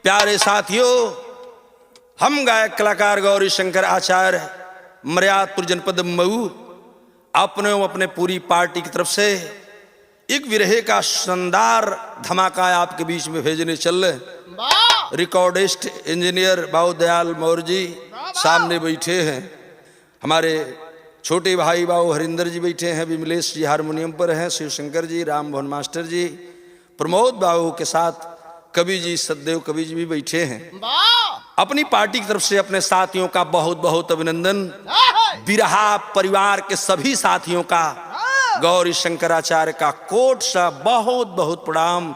प्यारे साथियों, हम गायक कलाकार गौरी शंकर आचार्य मर्यादपुर जनपद मऊ अपने पूरी पार्टी की तरफ से एक विरहे का शानदार धमाका आपके बीच में भेजने चल रहे। रिकॉर्डिस्ट इंजीनियर बाबू दयाल मौर्य जी सामने बैठे हैं, हमारे छोटे भाई बाबू हरिंदर जी बैठे हैं, विमलेश जी हारमोनियम पर हैं, शिवशंकर जी, राम भवन मास्टर जी, प्रमोद बाबू के साथ कवि जी, सतदेव कवि जी भी बैठे हैं। अपनी पार्टी की तरफ से अपने साथियों का बहुत बहुत अभिनंदन। बिरहा परिवार के सभी साथियों का गौरी शंकराचार्य का कोट सा बहुत बहुत प्रणाम।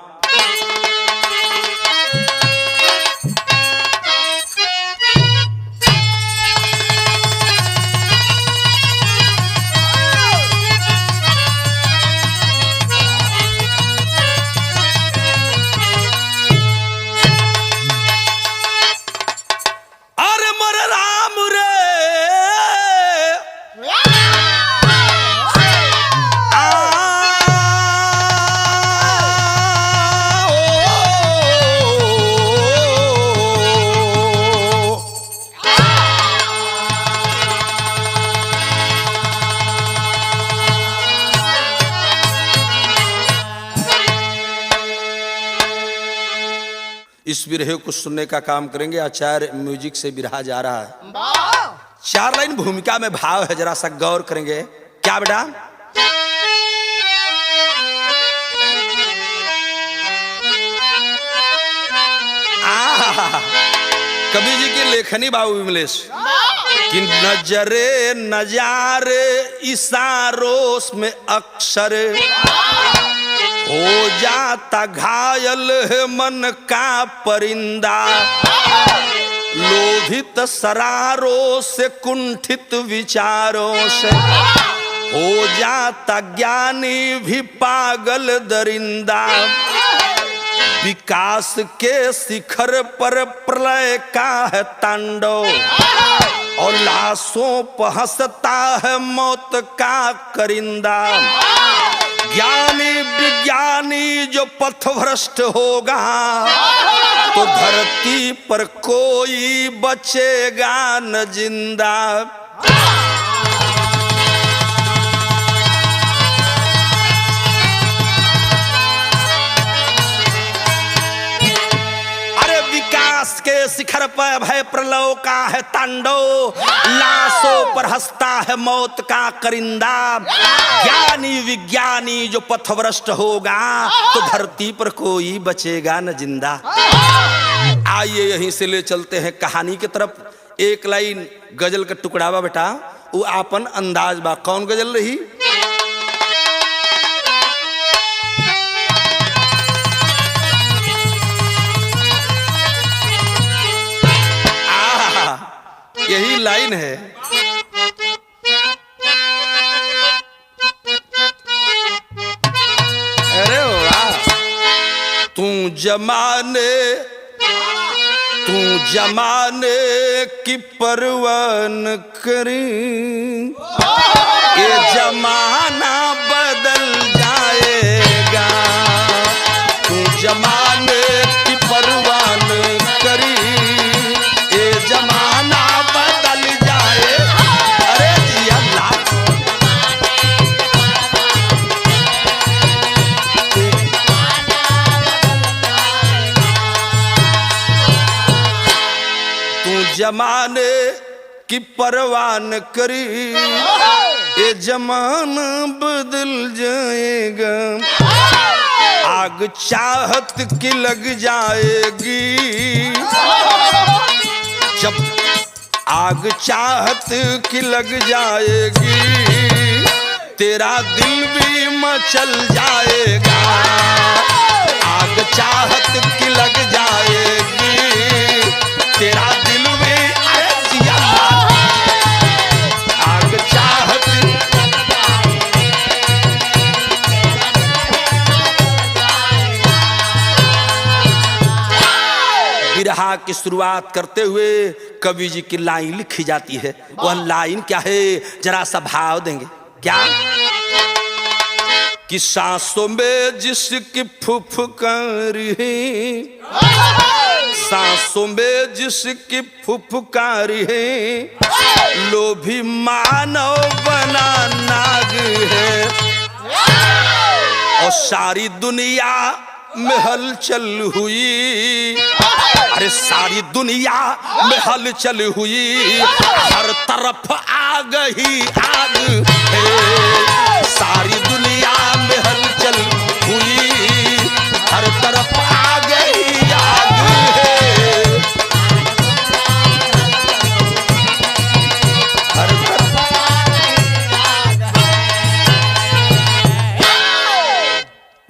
इस बिरहे को सुनने का काम करेंगे। आचार्य म्यूजिक से बिरहा जा रहा है। 4 लाइन भूमिका में भाव है, जरा सा गौर करेंगे। क्या बेटा? कवि जी की लेखनी बाबू विमलेश कि नजरे नजारे इशारों में अक्सर हो जाता घायल है मन का परिंदा, लोभित सरारों से कुंठित विचारों से हो जाता ज्ञानी भी पागल दरिंदा, विकास के शिखर पर प्रलय का है तांडव और लाशों पर हंसता है मौत का करिंदा, ज्ञानी विज्ञानी जो पथभ्रष्ट होगा तो धरती पर कोई बचेगा न जिंदा। अरे विकास के शिखर पर भय प्रलय का है तांडव, लाशों पर हंसता है मौत का करिंदा, ज्ञानी विज्ञानी जो पथभ्रष्ट होगा तो धरती पर कोई बचेगा न जिंदा। आइए यहीं से ले चलते हैं कहानी की तरफ। एक लाइन गजल का टुकड़ा बा बेटा, वो आपन अंदाज बा। कौन गजल रही? यही लाइन है। अरे वाह! तू जमाने की परवाह न करी, ये जमाना बदल जाएगा। तू जमाने की परवाह न करी, ये जमाना बदल जाए। अरे जी अल्लाह! तू जमाने की परवाह न करी, ये जमाना बदल जाएगा। आग चाहत की लग जाएगी, जब आग चाहत की लग जाएगी, तेरा दिल भी मचल जाएगा। आग चाहत की लग जाएगी, तेरा दिल भी आग चाहत। बिरहा की शुरुआत करते हुए कवि जी की लाइन लिखी जाती है। वह लाइन क्या है, जरा सा भाव देंगे। क्या? कि सांसों में जिसकी फुफकार है, सांसों में जिसकी फुफकारी है, लोभी मानव बना नाग है। और सारी दुनिया में हलचल हुई, अरे सारी दुनिया में हलचल हुई, हर तरफ आग ही आग है। सारी दुनिया में हलचल हुई, हर तरफ आग ही आग है। हर तरफ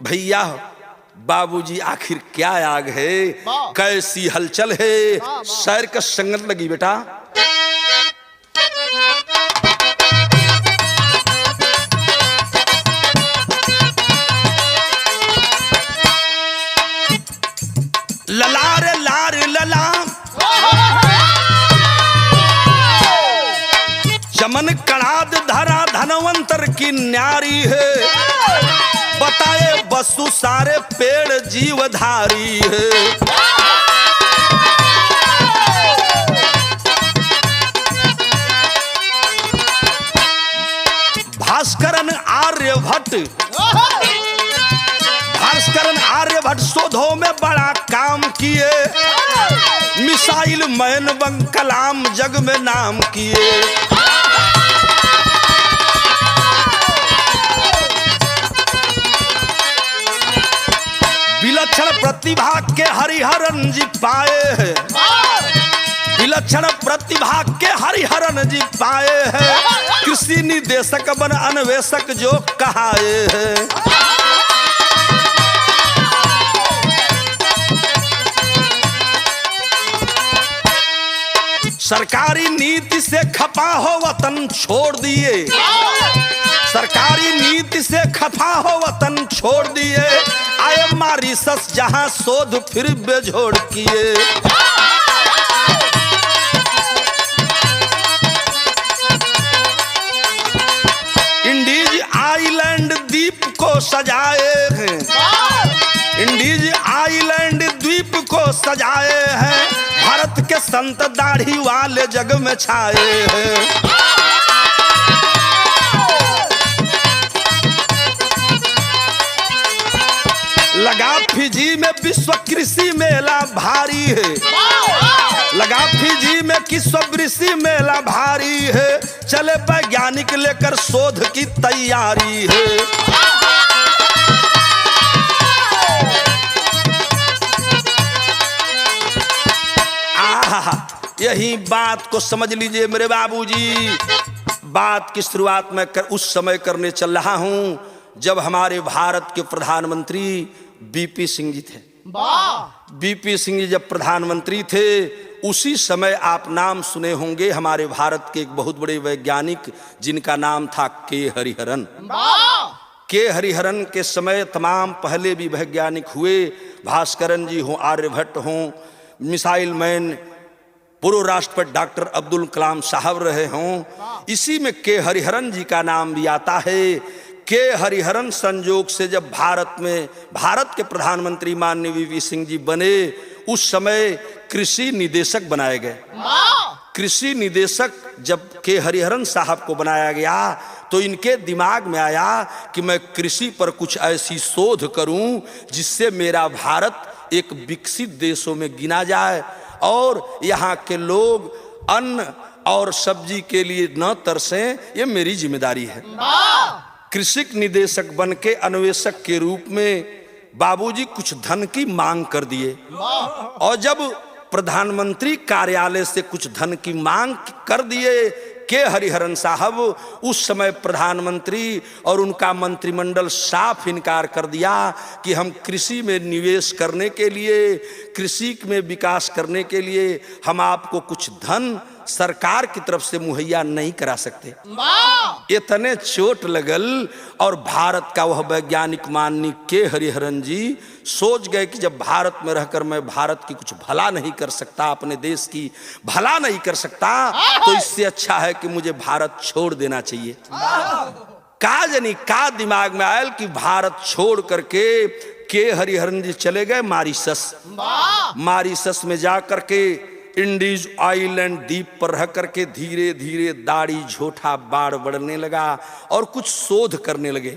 भैया बाबूजी आखिर क्या आग है, कैसी हलचल है, शहर का संगत लगी बेटा। लला रे लार लला, चमन कणाद धरा धनवंतर की न्यारी है। बताए वसु सारे पेड़ जीवधारी है। भास्करन आर्यभट्ट, भास्करन आर्यभट्ट शोधों में बड़ा काम किए, मिसाइल मैन बंग कलाम जग में नाम किए। विलक्षण प्रतिभा के हरिहरन जी पाए हैं, विलक्षण प्रतिभा के हरिहरन जी पाए हैं। कृषि निदेशक बन अन्वेषक जो कहाए हैं। सरकारी नीति से खपा हो वतन छोड़ दिए, सरकारी नीति से खफा हो वतन छोड़ दिए। आए मॉरिशस जहां शोध फिर बेजोड़ किए। इंडीज आइलैंड द्वीप को सजाए हैं, इंडीज आइलैंड द्वीप को सजाए हैं। भारत के संत दाढ़ी वाले जग में छाए हैं। लगा फिजी में विश्व कृषि मेला भारी है, लगा फिजी में विश्व कृषि मेला भारी है। चले वैज्ञानिक लेकर शोध की तैयारी है। आहा, यही बात को समझ लीजिए मेरे बाबूजी। बात की शुरुआत में उस समय करने चल रहा हूं जब हमारे भारत के प्रधानमंत्री बीपी सिंह जी थे। बीपी सिंह जी जब प्रधानमंत्री थे, उसी समय आप नाम सुने होंगे हमारे भारत के एक बहुत बड़े वैज्ञानिक जिनका नाम था के हरिहरन। के हरिहरन के समय तमाम पहले भी वैज्ञानिक हुए, भास्करन जी हों, आर्यभट्ट हों, मिसाइल मैन पूर्व राष्ट्रपति डॉक्टर अब्दुल कलाम साहब रहे हों। इसी में के हरिहरन जी का नाम भी आता है। के हरिहरन संजोग से जब भारत के प्रधानमंत्री माननीय वीपी सिंह जी बने, उस समय कृषि निदेशक बनाए गए। कृषि निदेशक जब के हरिहरन साहब को बनाया गया तो इनके दिमाग में आया कि मैं कृषि पर कुछ ऐसी शोध करूं जिससे मेरा भारत एक विकसित देशों में गिना जाए और यहाँ के लोग अन्न और सब्जी के लिए न तरसें, ये मेरी जिम्मेदारी है। कृषि निदेशक बन के अन्वेषक के रूप में बाबूजी कुछ धन की मांग कर दिए और जब प्रधानमंत्री कार्यालय से कुछ धन की मांग कर दिए, के हरिहरन साहब उस समय प्रधानमंत्री और उनका मंत्रिमंडल साफ इनकार कर दिया कि हम कृषि में निवेश करने के लिए, कृषि में विकास करने के लिए हम आपको कुछ धन सरकार की तरफ से मुहैया नहीं करा सकते। इतने चोट लगल और भारत का वह वैज्ञानिक माननीय के हरिहरन जी सोच गए कि जब भारत में रहकर मैं भारत की कुछ भला नहीं कर सकता, अपने देश की भला नहीं कर सकता, तो इससे अच्छा है कि मुझे भारत छोड़ देना चाहिए। का जानी का दिमाग में आयल कि भारत छोड़ करके के हरिहरन जी चले गए मॉरिशस। मॉरिशस में जा करके इंडीज आइलैंड द्वीप पर रह करके धीरे धीरे दाढ़ी झोटा बाढ़ बढ़ने लगा और कुछ शोध करने लगे।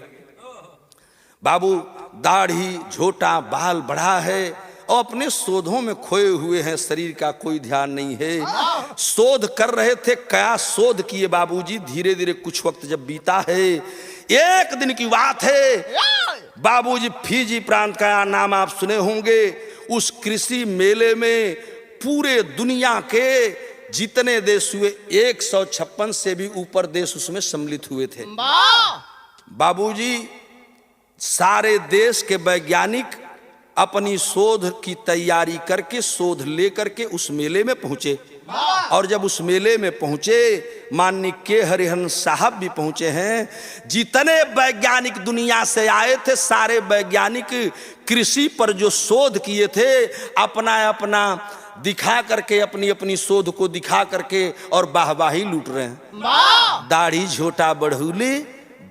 बाबू दाढ़ी झोटा बाल बढ़ा है और अपने शोधों में खोए हुए हैं, शरीर का कोई ध्यान नहीं है। शोध कर रहे थे, क्या शोध किए बाबूजी। धीरे धीरे कुछ वक्त जब बीता है, एक दिन की बात है बाबूजी, फिजी प्रांत का नाम आप सुने होंगे। उस कृषि मेले में पूरे दुनिया के जितने देश हुए 156 से भी ऊपर देश उसमें सम्मिलित हुए थे। बाबूजी सारे देश के वैज्ञानिक अपनी शोध की तैयारी करके, शोध लेकर के उस मेले में पहुंचे। और जब उस मेले में पहुंचे, माननीय के हरिहरन साहब भी पहुंचे हैं। जितने वैज्ञानिक दुनिया से आए थे, सारे वैज्ञानिक कृषि पर जो शोध किए थे, अपना अपना दिखा करके, अपनी अपनी शोध को दिखा करके और वाहवाही लूट रहे हैं। दाढ़ी झोटा बढ़ूले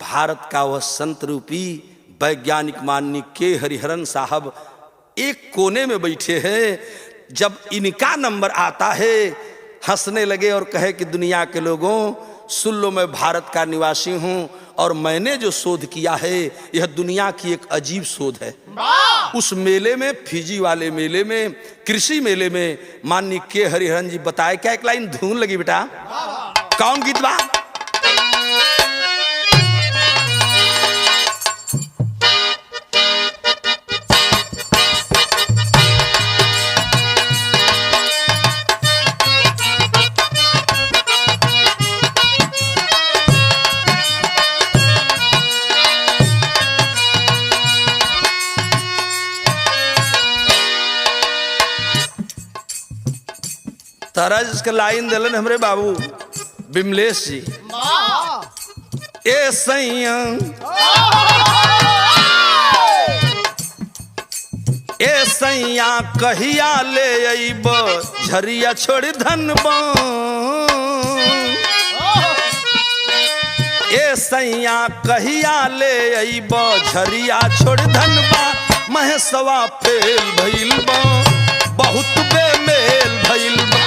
भारत का वह संत रूपी वैज्ञानिक माननीय के हरिहरन साहब एक कोने में बैठे हैं। जब इनका नंबर आता है, हंसने लगे और कहे कि दुनिया के लोगों सुन लो, मैं भारत का निवासी हूं और मैंने जो शोध किया है यह दुनिया की एक अजीब शोध है। उस मेले में, फिजी वाले मेले में, कृषि मेले में माननीय के हरिहरन जी बताए। क्या एक लाइन धून लगी बेटा? कौन गीत बा? तरज के लाइन दिलन हमरे बाबू बिमलेश जी। ए सैया ए सैया कहिया ले अइब झरिया छोड़ धनबा। ए सैया कहिया ले अइब झरिया छोड़ धनबा। महेशवा फेल भइल बा, बहुत बेमेल भइल बा।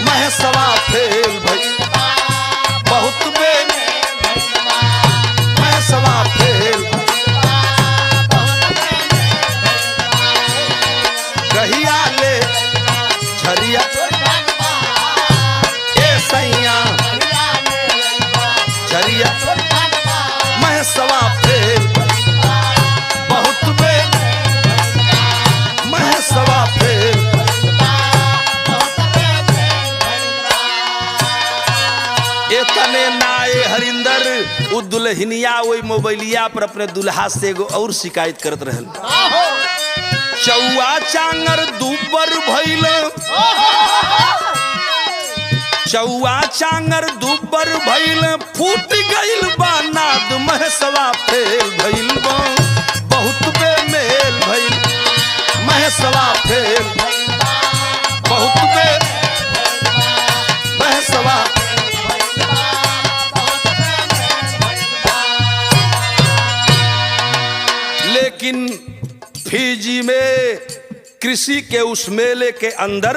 महेशवा फेल भइल, बहुत बेमेल भइल बा। महेशवा फेल कहिया ले झरिया। ए सैया झरिया महेशवा फेल, बहुत बेमेल महेशवा फेल। तने नाए हरिंदर उ दुल्हनिया वही मोबाइलिया पर अपने दुल्हा से एगो और शिकायत करत रहल। चौआ चांगर दुबर भइल, चौआ चांगर दुबर भइल। फूट गइल बा नाद महेशवा फेल भइल बा, बहुत बेमेल भइल। महेशवा फेल, बहुत बेमेल महेशवा। लेकिन फिजी में कृषि के उस मेले के अंदर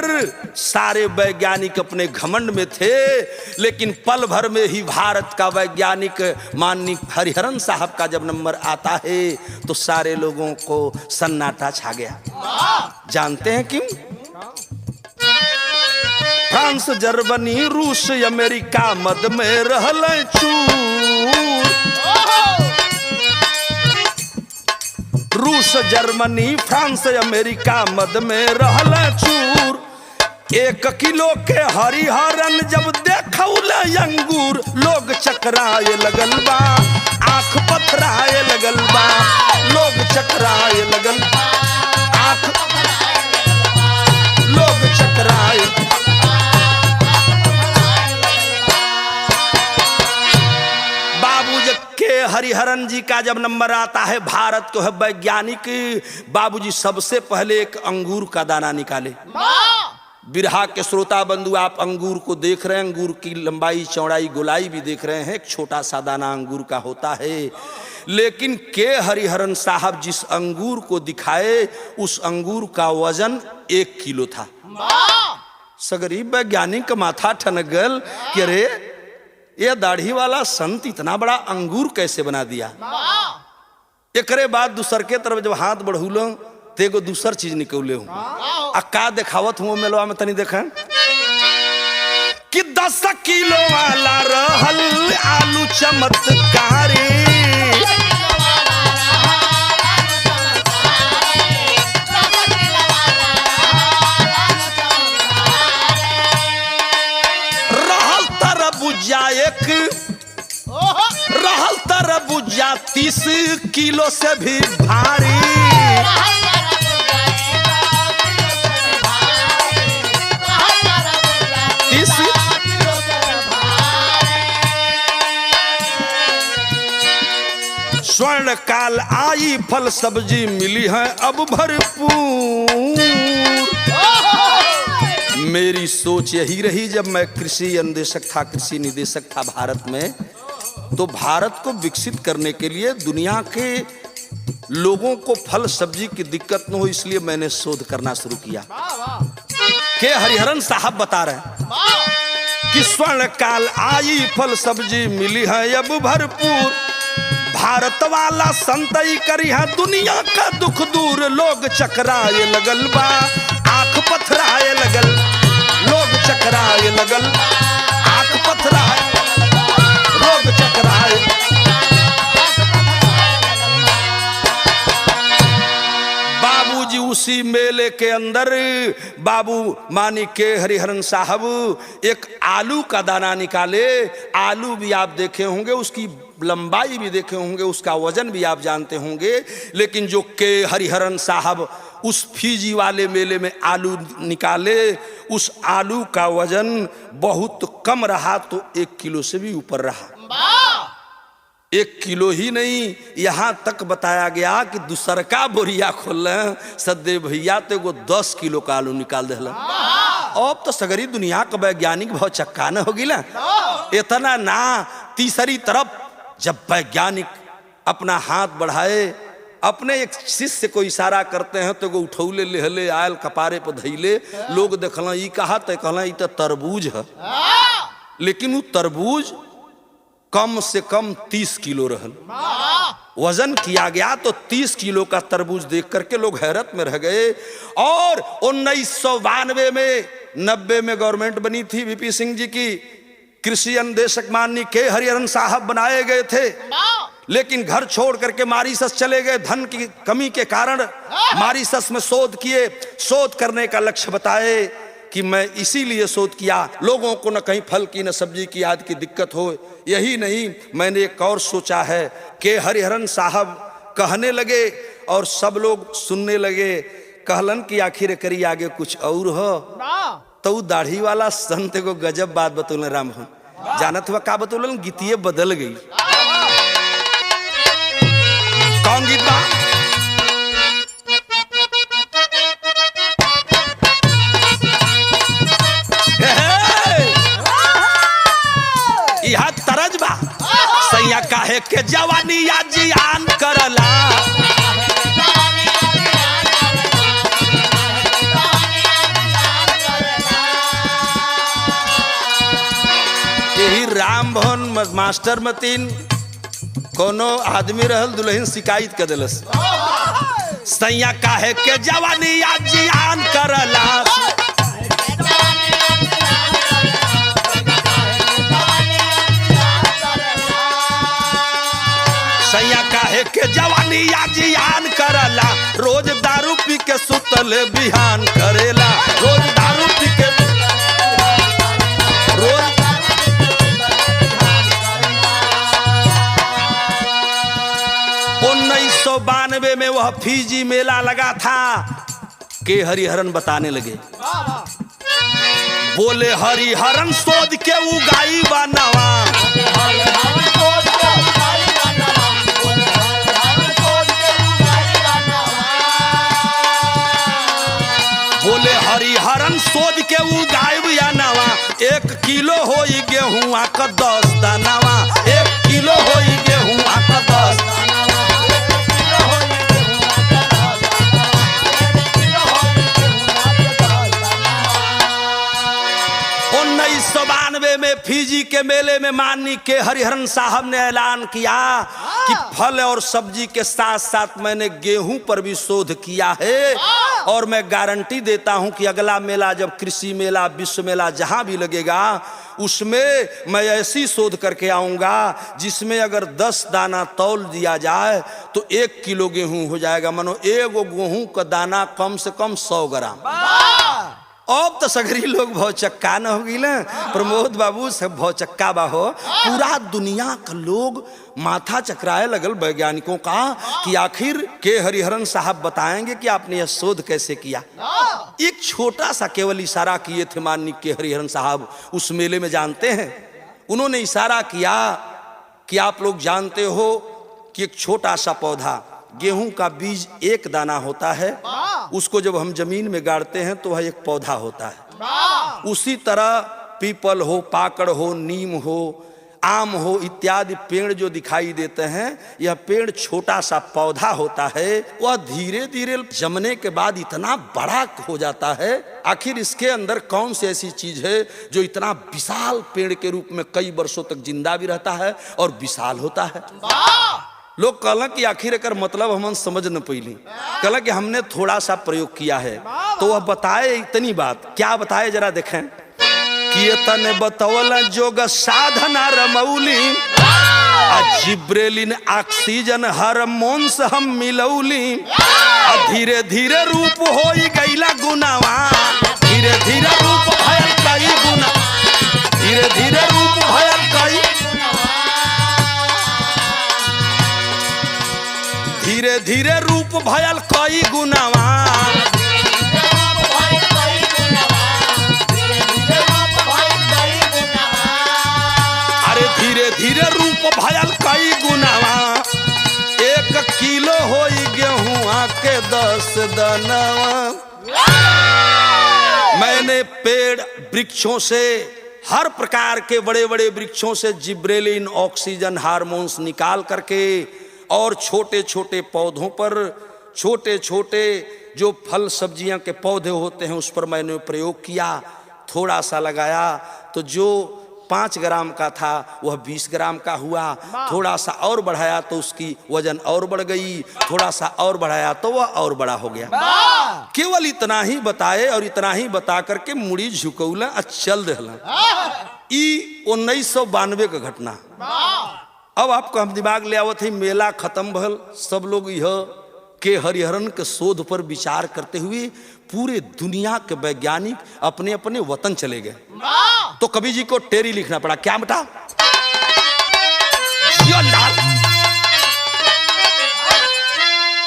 सारे वैज्ञानिक अपने घमंड में थे। लेकिन पल भर में ही भारत का वैज्ञानिक माननीय हरिहरन साहब का जब नंबर आता है तो सारे लोगों को सन्नाटा छा गया। जानते हैं क्यों? फ्रांस, जर्मनी, रूस, अमेरिका मद में रहल चूर। रूस, जर्मनी, फ्रांस, अमेरिका मद में रहल चूर। 1 किलो के हरिहरन जब देखौल अंगूर, लोग चकराए लगल बा, आंख पथराए लगल बा। लोग चकराए लगल, आंख लोग चकराए। के हरिहरन जी का जब नंबर आता है, भारत को है वैज्ञानिक बाबूजी सबसे पहले एक अंगूर का दाना निकाले। बिरहा के श्रोता बंधु, आप अंगूर को देख रहे हैं, अंगूर की लंबाई चौड़ाई गोलाई भी देख रहे हैं, एक छोटा सा दाना अंगूर का होता है। लेकिन के हरिहरन साहब जिस अंगूर को दिखाए उस अंगूर का वजन 1 किलो था। सगरीब वैज्ञानिक का माथा ठनक गल कि अरे ये दाढ़ी वाला संत इतना बड़ा अंगूर कैसे बना दिया। एकरे बाद दूसर के तरफ जब हाथ बढ़ूलो ते एगो दूसर चीज निकले हूँ आ का देखावत हूँ मेलवा में तनी देखें कि 10 किलो वाला रहल आलू चमत्कारी, रहल तरबूजा रहल तरबूजा 30 किलो से भी भारी, स्वर्ण काल आई फल सब्जी मिली है अब भरपूर। मेरी सोच यही रही जब मैं कृषि अन्वेषक था, कृषि निदेशक था भारत में, तो भारत को विकसित करने के लिए दुनिया के लोगों को फल सब्जी की दिक्कत न हो, इसलिए मैंने शोध करना शुरू किया। के हरिहरन साहब बता रहे हैं कि स्वर्ण काल आई फल सब्जी मिली है अब भरपूर, भारत वाला संतई करी है दुनिया का दुख दूर, लोग चकराए लगल बा आंख पथराए लगल, लोग चकराए लगल आंख पथराए, लोग चकराए। बाबूजी उसी मेले के अंदर बाबू मानी के हरिहरन साहब एक आलू का दाना निकाले। आलू भी आप देखे होंगे, उसकी लंबाई भी देखे होंगे, उसका वजन भी आप जानते होंगे, लेकिन जो के हरिहरन साहब उस फीजी वाले मेले में आलू निकाले, उस आलू का वजन बहुत कम रहा, तो 1 किलो से भी ऊपर रहा। 1 किलो ही नहीं, यहाँ तक बताया गया कि दूसर का बोरिया खोल सदे भैया तो वो 10 किलो का आलू निकाल दे। अब तो सगरी दुनिया का वैज्ञानिक बहुत चक्का न होगी ना। इतना ना, तीसरी तरफ जब वैज्ञानिक अपना हाथ बढ़ाए, अपने एक शिष्य को इशारा करते हैं तो वो उठौले लेहले आयल कपारे पर धैले, लोग देखल ई कहा तो कहला ई तो तरबूज है, लेकिन वो तरबूज कम से कम 30 किलो रहल। वजन किया गया तो 30 किलो का तरबूज देख करके लोग हैरत में रह गए। और 1992 में 90 में गवर्नमेंट बनी थी वीपी सिंह जी की, कृषि अन्वेषक माननीय के हरिहरन साहब बनाए गए थे, लेकिन घर छोड़ करके मॉरिशस चले गए। धन की कमी के कारण मॉरिशस में शोध किए। शोध करने का लक्ष्य बताए कि मैं इसीलिए शोध किया, लोगों को न कहीं फल की न सब्जी की आदि की दिक्कत हो। यही नहीं, मैंने एक और सोचा है। के हरिहरन साहब कहने लगे और सब लोग सुनने लगे, कहलन कि आखिर करी आगे कुछ और हो। तो दाढ़ी वाला संत को गजब बात बतौलन रामहन, जानत हुआ का बतौलन, गीतिये बदल गई। कौन गीत बा? यह तरज बा, सैया काहे के जवानी या जियान करला, राम भवन मास्टर मतीन कोनो आदमी रहल, दुल्हन शिकायत कर दिलस, सैया काहे के जवानी या जियान करला, सैया काहे के जवानी या जियान करला, रोज दारू पी के सुतल बिहान करेला, रोज दारू पी के रोज 1992 में वह फीजी मेला लगा था। के हरिहरन बताने लगे, बोले हरिहरन शोध के उगाई बनवा, बोले हरिहरन शोध के उगाइब या नवा 1 किलो होई गेहूं का 10 दानावा 1 किलो होई गेहूं का 10 1992 में फिजी के मेले में माननीय के हरिहरन साहब ने ऐलान किया कि फल और सब्जी के साथ साथ मैंने गेहूं पर भी शोध किया है और मैं गारंटी देता हूं कि अगला मेला जब कृषि मेला विश्व मेला जहां भी लगेगा उसमें मैं ऐसी शोध करके आऊंगा जिसमें अगर 10 दाना तौल दिया जाए तो 1 किलो गेहूं हो जाएगा। मानो एगो गेहूं का दाना कम से कम 100 ग्राम। अब तो सगरी लोग भौचक्का न हो गई ना प्रमोद बाबू सब भौचक्का बा हो। पूरा दुनिया का लोग माथा चकराए लगल वैज्ञानिकों का कि आखिर के हरिहरन साहब बताएंगे कि आपने यह शोध कैसे किया। एक छोटा सा केवल इशारा किए थे माननीय के हरिहरन साहब उस मेले में, जानते हैं उन्होंने इशारा किया कि आप लोग जानते हो कि एक छोटा सा पौधा गेहूं का बीज 1 दाना होता है, उसको जब हम जमीन में गाड़ते हैं तो वह एक पौधा होता है। उसी तरह पीपल हो, पाकड़ हो, नीम हो, आम हो इत्यादि पेड़ जो दिखाई देते हैं यह पेड़ छोटा सा पौधा होता है। वह धीरे धीरे जमने के बाद इतना बड़ा हो जाता है। आखिर इसके अंदर कौन सी ऐसी चीज है जो इतना विशाल पेड़ के रूप में कई वर्षों तक जिंदा भी रहता है और विशाल होता है। लोग कहला कि आखिर एक मतलब हम समझ न पैली, कहला कि हमने थोड़ा सा प्रयोग किया है तो वह बताए इतनी बात। क्या बताए जरा देखें कि तने बतौला जोग साधना रमौली जिब्रेलिन ऑक्सीजन हार्मोन्स हम मिलौली धीरे धीरे रूप होई गईला गुनावा धीरे धीरे रूप भयल कई गुना धीरे धीरे रूप भयल कई धीरे धीरे रूप भयल कई गुनावा अरे धीरे धीरे रूप भयल कई गुनावा 1 किलो होई गेहूं के 10 दानावा। मैंने पेड़ वृक्षों से हर प्रकार के बड़े बड़े वृक्षों से जिब्रेलिन ऑक्सीजन हार्मोन्स निकाल करके और छोटे छोटे पौधों पर छोटे छोटे जो फल सब्जियां के पौधे होते हैं उस पर मैंने प्रयोग किया। थोड़ा सा लगाया तो जो 5 ग्राम का था वह 20 ग्राम का हुआ। थोड़ा सा और बढ़ाया तो उसकी वजन और बढ़ गई, थोड़ा सा और बढ़ाया तो वह और बड़ा हो गया। केवल इतना ही बताए और इतना ही बता करके मुड़ी झुकौला चल दहला। 1992 का घटना। अब आपको हम दिमाग ले आवत है मेला खत्म भल, सब लोग यह के हरिहरन के शोध पर विचार करते हुए पूरे दुनिया के वैज्ञानिक अपने अपने वतन चले गए। तो कवि जी को टेरी लिखना पड़ा। क्या बता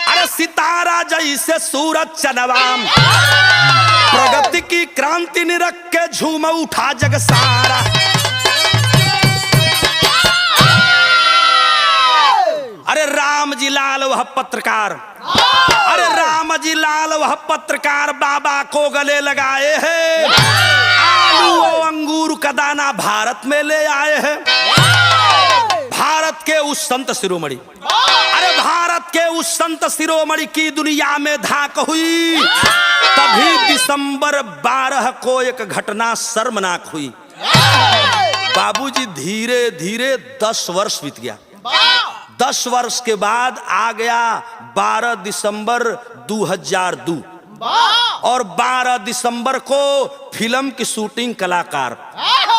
अरे सितारा जैसे सूरज चनवाम प्रगति की क्रांति निरख के झूम उठा जग सारा। अरे राम जी लाल वह पत्रकार, अरे राम जी लाल वह पत्रकार बाबा को गले लगाए हैं। आलू और अंगूर का दाना भारत में ले आए हैं। भारत के उस संत शिरोमणि, अरे भारत के उस संत शिरोमणि की दुनिया में धाक हुई। तभी दिसंबर 12 को एक घटना शर्मनाक हुई। बाबूजी धीरे धीरे 10 वर्ष बीत गया। 10 वर्ष के बाद आ गया 12 दिसंबर 2002 और 12 दिसंबर को फिल्म की शूटिंग कलाकार,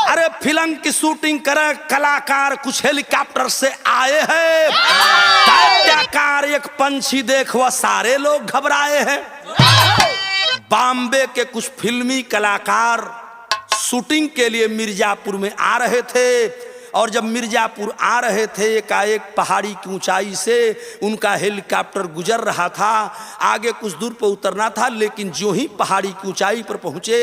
अरे फिल्म की शूटिंग करे कलाकार कुछ हेलीकॉप्टर से आए हैं। दैत्याकार एक पंछी देख वह सारे लोग घबराए हैं। बॉम्बे के कुछ फिल्मी कलाकार शूटिंग के लिए मिर्जापुर में आ रहे थे और जब मिर्जापुर आ रहे थे एकाएक पहाड़ी की ऊंचाई से उनका हेलीकॉप्टर गुजर रहा था। आगे कुछ दूर पर उतरना था लेकिन जो ही पहाड़ी की ऊंचाई पर पहुंचे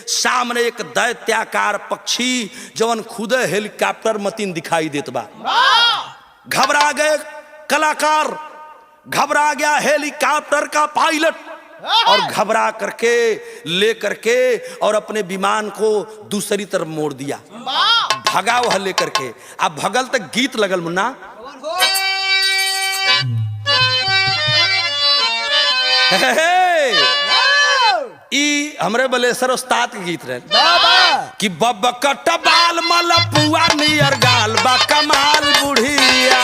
सामने एक दैत्याकार पक्षी जवन खुद हेलीकॉप्टर मतीन दिखाई देत बा। घबरा गए कलाकार, घबरा गया हेलीकॉप्टर का पायलट। और घबरा करके ले करके और अपने विमान को दूसरी तरफ मोड़ दिया, भगा वह लेकर के। अब भगल तक गीत लगल मुन्ना, ई हमरे बलेसर उस्ताद के गीत रहे कि बबकट बाल मल पुआ नियर गाल बा कमाल बुढ़िया,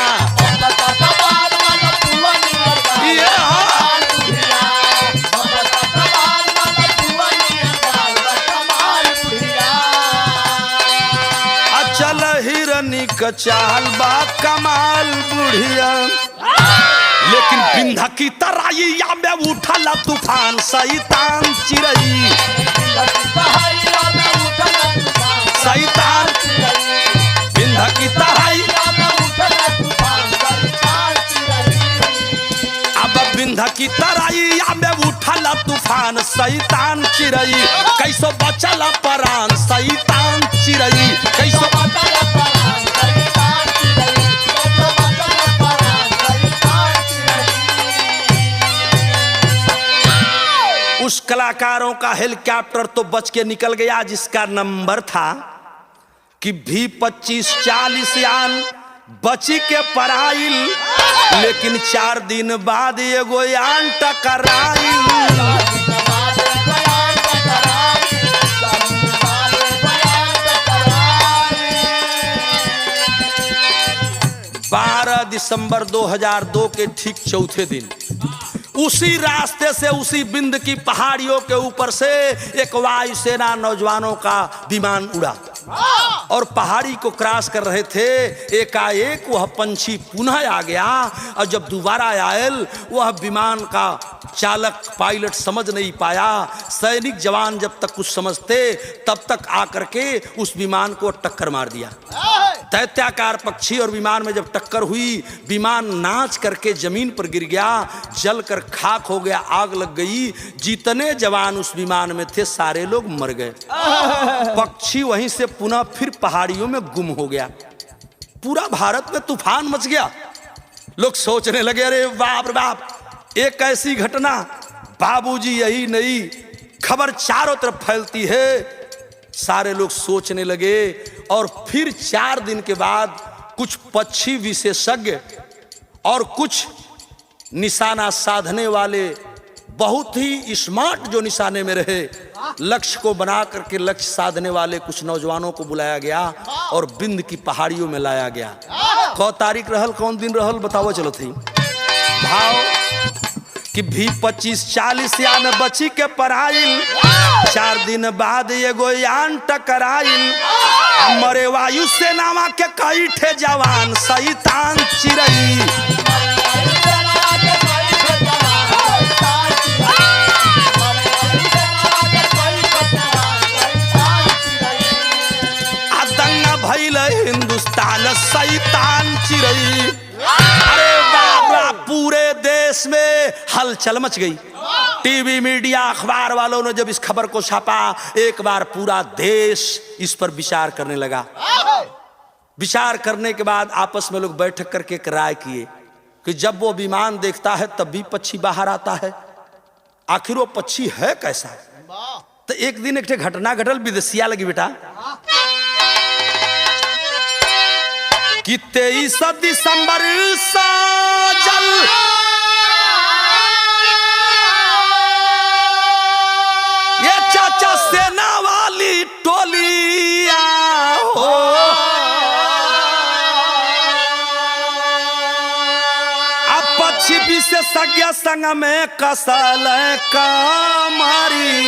चल हिरनी का चाल बा कमाल बुढ़िया। लेकिन बिंधा की तराइया में उठला तूफान शैतान चिरई, शैतान बिंधा की तराइया में उठला तूफान शैतान चिरई। अब बिंधा की तराइया में उठला तूफान शैतान चिरई, कैसो बचला परान शैतान चिरई, कैसो बचला परान शैतान चिरई, कैसो बचला परान शैतान चिरई। उस कलाकारों का हेलीकॉप्टर तो बच के निकल गया जिसका नंबर था कि V2540 यान बची के पराइल, लेकिन 4 दिन बाद एगो यान टकराइल। 12 दिसंबर 2002 के ठीक चौथे दिन उसी रास्ते से, उसी बिंद की पहाड़ियों के ऊपर से एक वायुसेना नौजवानों का विमान उड़ा और पहाड़ी को क्रॉस कर रहे थे। एकाएक वह पंछी पुनः आ गया और जब दोबारा आयल वह विमान का चालक पायलट समझ नहीं पाया। सैनिक जवान जब तक कुछ समझते तब तक आकर के उस विमान को टक्कर मार दिया। दैत्याकार पक्षी और विमान में जब टक्कर हुई, विमान नाच करके जमीन पर गिर गया, जल कर खाक हो गया, आग लग गई। जितने जवान उस विमान में थे सारे लोग मर गए। पक्षी वहीं से पुनः फिर पहाड़ियों में गुम हो गया। पूरा भारत में तूफान मच गया। लोग सोचने लगे अरे बाप रे बाप, एक ऐसी घटना, बाबूजी यही नहीं, खबर चारों तरफ फैलती है। सारे लोग सोचने लगे और फिर 4 दिन के बाद कुछ पक्षी विशेषज्ञ और कुछ निशाना साधने वाले, बहुत ही स्मार्ट जो निशाने में रहे, लक्ष्य को बना करके लक्ष्य साधने वाले कुछ नौजवानों को बुलाया गया और बिंद की पहाड़ियों में लाया गया। कौन तारीख रहल, कौन दिन रहल, बताओ चलो थी भाव कि V2540 यान बची के पराइल, 4 दिन बाद एगो यान टकराइल। मरे वायु सेनावा के कई ठे जवान शैतान चिरई। दंगा भइल हिंदुस्तान शैतान चिरई। अरे बाप रे, पूरे देश में हलचल मच गई। टीवी मीडिया अखबार वालों ने जब इस खबर को छापा, एक बार पूरा देश इस पर विचार करने लगा। विचार करने के बाद आपस में लोग बैठक करके एक राय किए कि जब वो विमान देखता है तब भी पक्षी बाहर आता है, आखिर वो पक्षी है कैसा। तो एक दिन एक घटना घटल, विदेशिया लगी बेटा कि 23 दिसंबर साजल ये चाचा सेना वाली टोलिया हो। अब पक्षी विशेषज्ञ संग में कसल कमारी।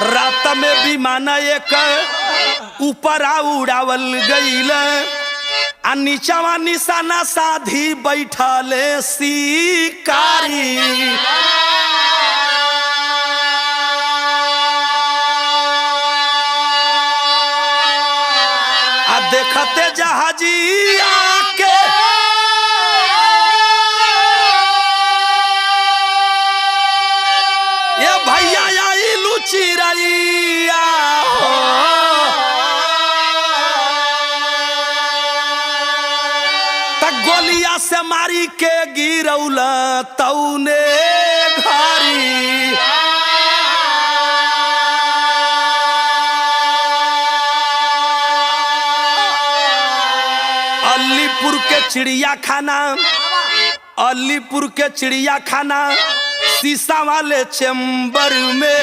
रात में विमान एक ऊपर उड़ावल गईल, आ नीचवा निशाना साधी बैठले शिकारी। आ देखते जहाजी आके ये भैया आई चिरैया गोलियां से मारी के गिरौला तौने घारी। अलीपुर के चिड़िया खाना, अलीपुर के चिड़िया खाना शीशा वाले चैम्बर में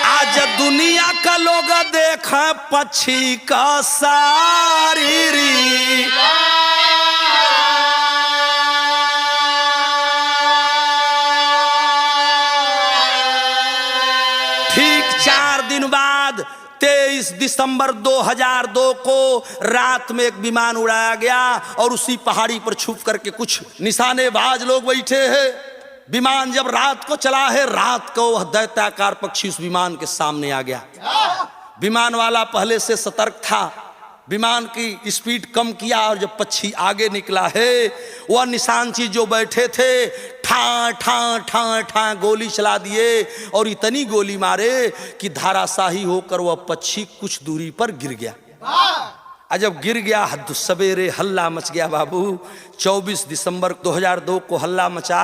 आज दुनिया का लोग देखा पक्षी का सारी। ठीक 4 दिन बाद 23 दिसंबर 2002 को रात में एक विमान उड़ाया गया और उसी पहाड़ी पर छुप करके कुछ निशानेबाज लोग बैठे हैं। विमान जब रात को चला है, रात को वह दैत्याकार पक्षी उस विमान के सामने आ गया। विमान वाला पहले से सतर्क था, विमान की स्पीड कम किया और जब पक्षी आगे निकला है, वह निशानची जो बैठे थे ठा ठा ठा ठा गोली चला दिए और इतनी गोली मारे कि धाराशाही होकर वह पक्षी कुछ दूरी पर गिर गया। जब गिर गया सवेरे हल्ला मच गया बाबू। 24 दिसंबर 2002 को हल्ला मचा।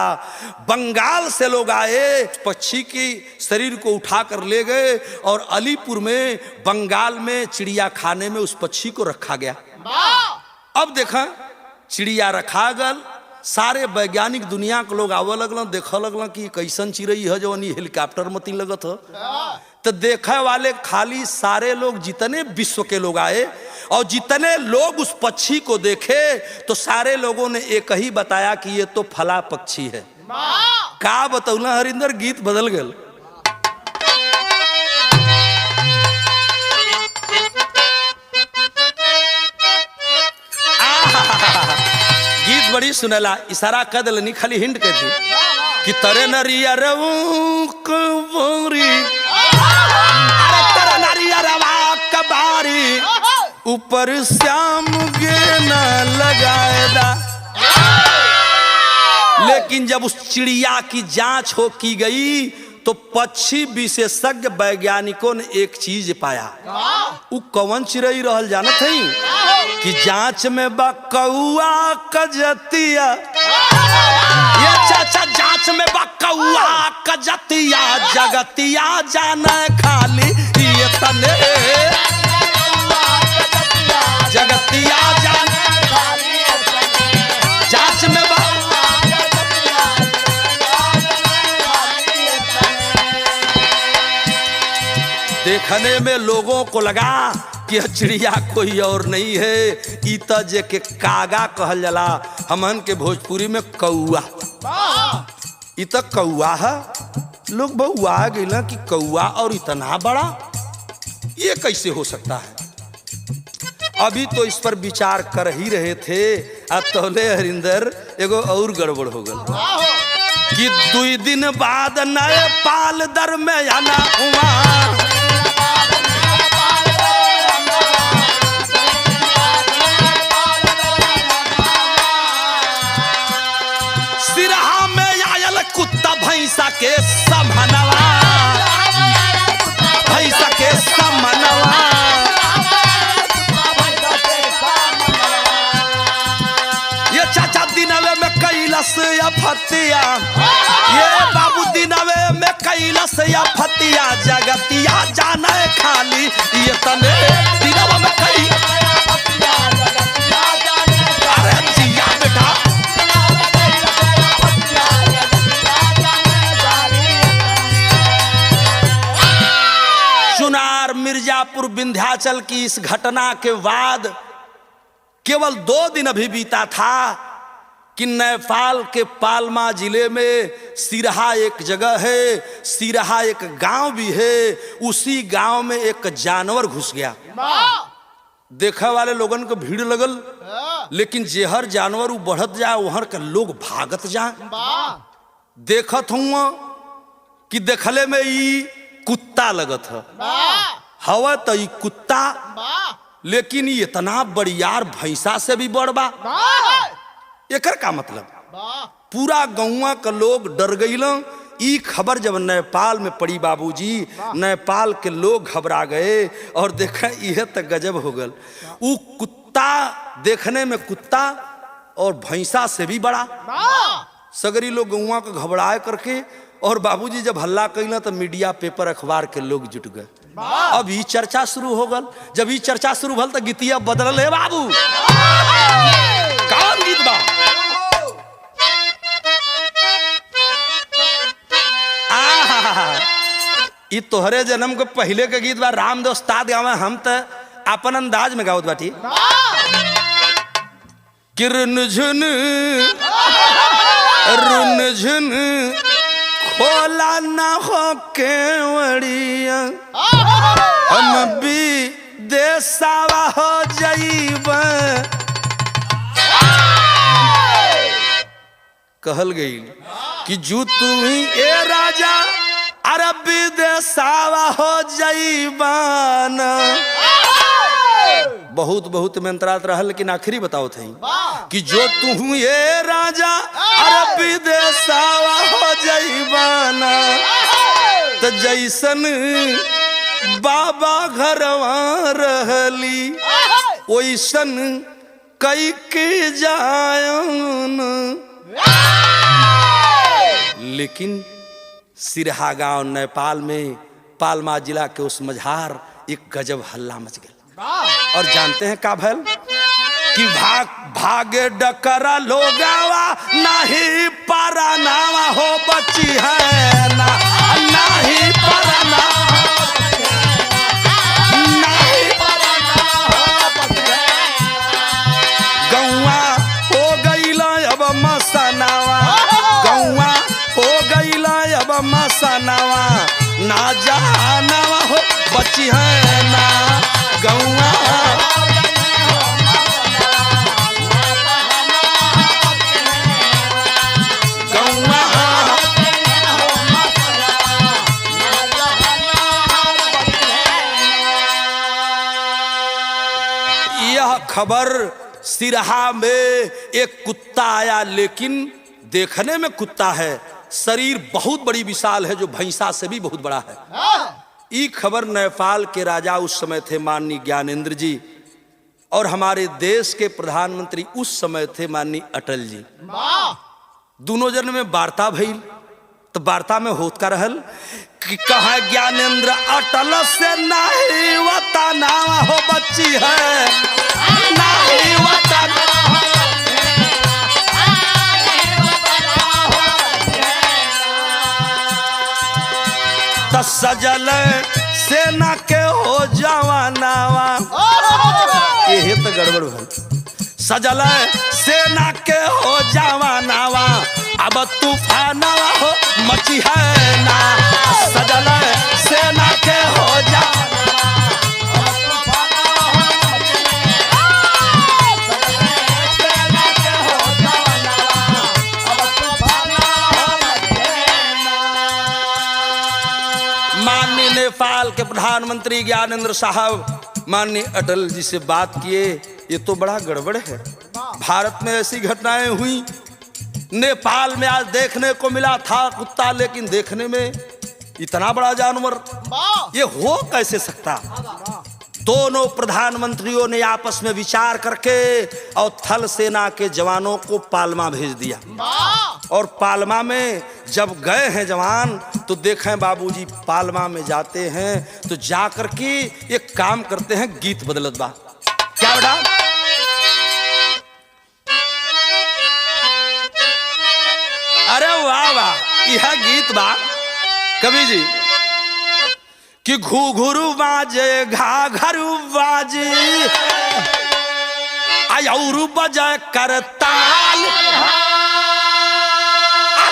बंगाल से लोग आए, पक्षी की शरीर को उठाकर ले गए और अलीपुर में बंगाल में चिड़िया खाने में उस पक्षी को रखा गया। अब देखा चिड़िया रखा गल, सारे वैज्ञानिक दुनिया के लोग आवे लगल, देख लगल कि कैसन चिड़ई है जो हेलीकॉप्टर मती लगत है। तो देखने वाले खाली सारे लोग जितने विश्व के लोग आए और जितने लोग उस पक्षी को देखे तो सारे लोगों ने एक ही बताया कि ये तो फला पक्षी है। का बतौला हरिंदर, गीत बदल गल। गीत बड़ी सुनेला, इशारा कर दिलनी, खाली हिंट कर दी कि तरे नरिया कबारी ऊपर श्याम गेना लगाएदा। लेकिन जब उस चिड़िया की जांच हो की गई तो पक्षी विशेषज्ञ वैज्ञानिकों ने एक चीज पाया। वो कौन चिड़ई रहल जानत है कि जांच में बा कौआ कजतिया। ये चाचा जांच में बा कौआ कजतिया, जगतिया जाने खाली ये तने, जगतिया जाने खाली जांच में बा। देखने में लोगों को लगा कि यह चिड़िया कोई और नहीं है, इता जे के कागा कहल जाला, हमन के भोजपुरी में कौआ। इता कौआ है, लोग बहुआ गइला कि कौआ और इतना बड़ा ये कैसे हो सकता है। अभी तो इस पर विचार कर ही रहे थे, अब तोले हरिंदर एगो और गड़बड़ हो गल कि 2 दिन बाद नए पाल दर में आना हुआ। सिरहा में आयल कुत्ता भैंसा के समनवा, भैंसा के समनवा। ये चाचा दिनवे में कैलस या फतिया, ये बाबू दिनवे में कैलस या फतिया, जगतिया जाने खाली ये तने दिनवा में कई। अरे जिया बेटा, चुनार मिर्जापुर विंध्याचल की इस घटना के बाद केवल 2 दिन अभी बीता था कि नेपाल के पालमा जिले में सिरहा एक जगह है, सिरहा एक गांव भी है, उसी गांव में एक जानवर घुस गया। देखने वाले लोगन को भीड़ लगल, लेकिन जेहर जानवर बढ़त जा वहर के लोग भागत जा। देखत हूँ कि देखले में ई कुत्ता लगत है, हवा तो ई कुत्ता, लेकिन ये इतना बड़ियार भैंसा से भी बड़ बा। एकर का मतलब, पूरा गौवा का लोग डर गइल। ई खबर जब नेपाल में पड़ी बाबूजी, नेपाल के लोग घबरा गए और देखा यह तो गजब हो गल। वो कुत्ता देखने में कुत्ता और भैंसा से भी बड़ा। सगरी लोग गौवा को घबराए करके, और बाबूजी जब हल्ला कैला तो मीडिया पेपर अखबार के लोग जुट गए। अब ये चर्चा शुरू हो गल। जब ये चर्चा शुरू भल तो गीतिया बदल है बाबू। कौन गीत बा? ये तोहरे जन्म के पहले के गीत बा। राम दोस्ताद गावा, हम तो अपन अंदाज में गावत बाटी। किरण झुन रुन झुन खोला ना हो केवड़िया, हम भी देसावा हो जाइब। कहल गई कि जू तू ही ए राजा अरबी देसावा हो जाइबान। बहुत बहुत मंत्रात रहल, लेकिन आखिरी बताओ थे कि जो तू ये राजा अरबी देसावा हो जाइबाना, तो जैसन बाबा घरवा रहली ओइसन कई के जायन। लेकिन सिरहा गांव नेपाल में पालमा जिला के उस मझार एक गजब हल्ला मच गया। और जानते हैं का भल कि भागे डकरा लोगावा नहीं परनावा हो बची है ना, नहीं परनावा नहीं गौवा हो गईला अब मसनावा, गौवा हो गईला अब मसनावा, ना जानवा हो बची है ना गौवा। यह खबर सिरहा में एक कुत्ता आया, लेकिन देखने में कुत्ता है, शरीर बहुत बड़ी विशाल है, जो भैंसा से भी बहुत बड़ा है। ये खबर नेपाल के राजा उस समय थे माननीय ज्ञानेंद्र जी, और हमारे देश के प्रधानमंत्री उस समय थे माननीय अटल जी। दोनों जन में वार्ता भइल। तो वार्ता में होत का रहल कि कहा ज्ञानेंद्र अटल से नहीं वतना हो बच्ची है, नहीं वतना तो सजल सेना के हो जवानावा। ये तो गड़बड़ भल। सजल सेना के हो जवानावा, अब तूफानवा हो मची है ना, सजल सेना के हो माननीय नेपाल के प्रधानमंत्री ज्ञानेंद्र साहब माननीय अटल जी से बात किए। ये तो बड़ा गड़बड़ है, भारत में ऐसी घटनाएं हुई, नेपाल में आज देखने को मिला था कुत्ता, लेकिन देखने में इतना बड़ा जानवर, ये हो कैसे सकता? दोनों प्रधानमंत्रियों ने आपस में विचार करके और थल सेना के जवानों को पालमा भेज दिया। और पालमा में जब गए हैं जवान, तो देखें बाबूजी पालमा में जाते हैं तो जाकर के एक काम करते हैं, गीत बदलत बा। क्या बेटा? अरे वाह वाह, यह गीत बा कवि जी कि घुघरू बाजे घाघरू बाजे आयरू बजे करताल,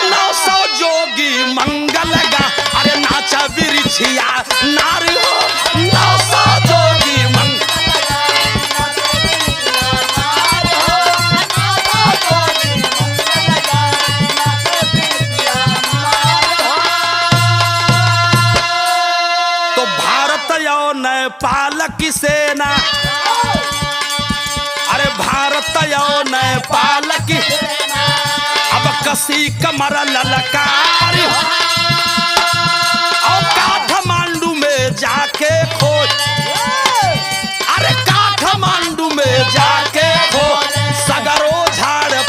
900 जोगी मंगल गा, अरे नाचा बिरछिया नारी हो, 900 जोगी मंगल। तो भारत और नेपाल की सेना, अरे भारत और नेपाल की अब कसी कमर ललकारी, और काठमांडू में जाके खोज, अरे काठमांडू में जाके खोज, सगरो झाड़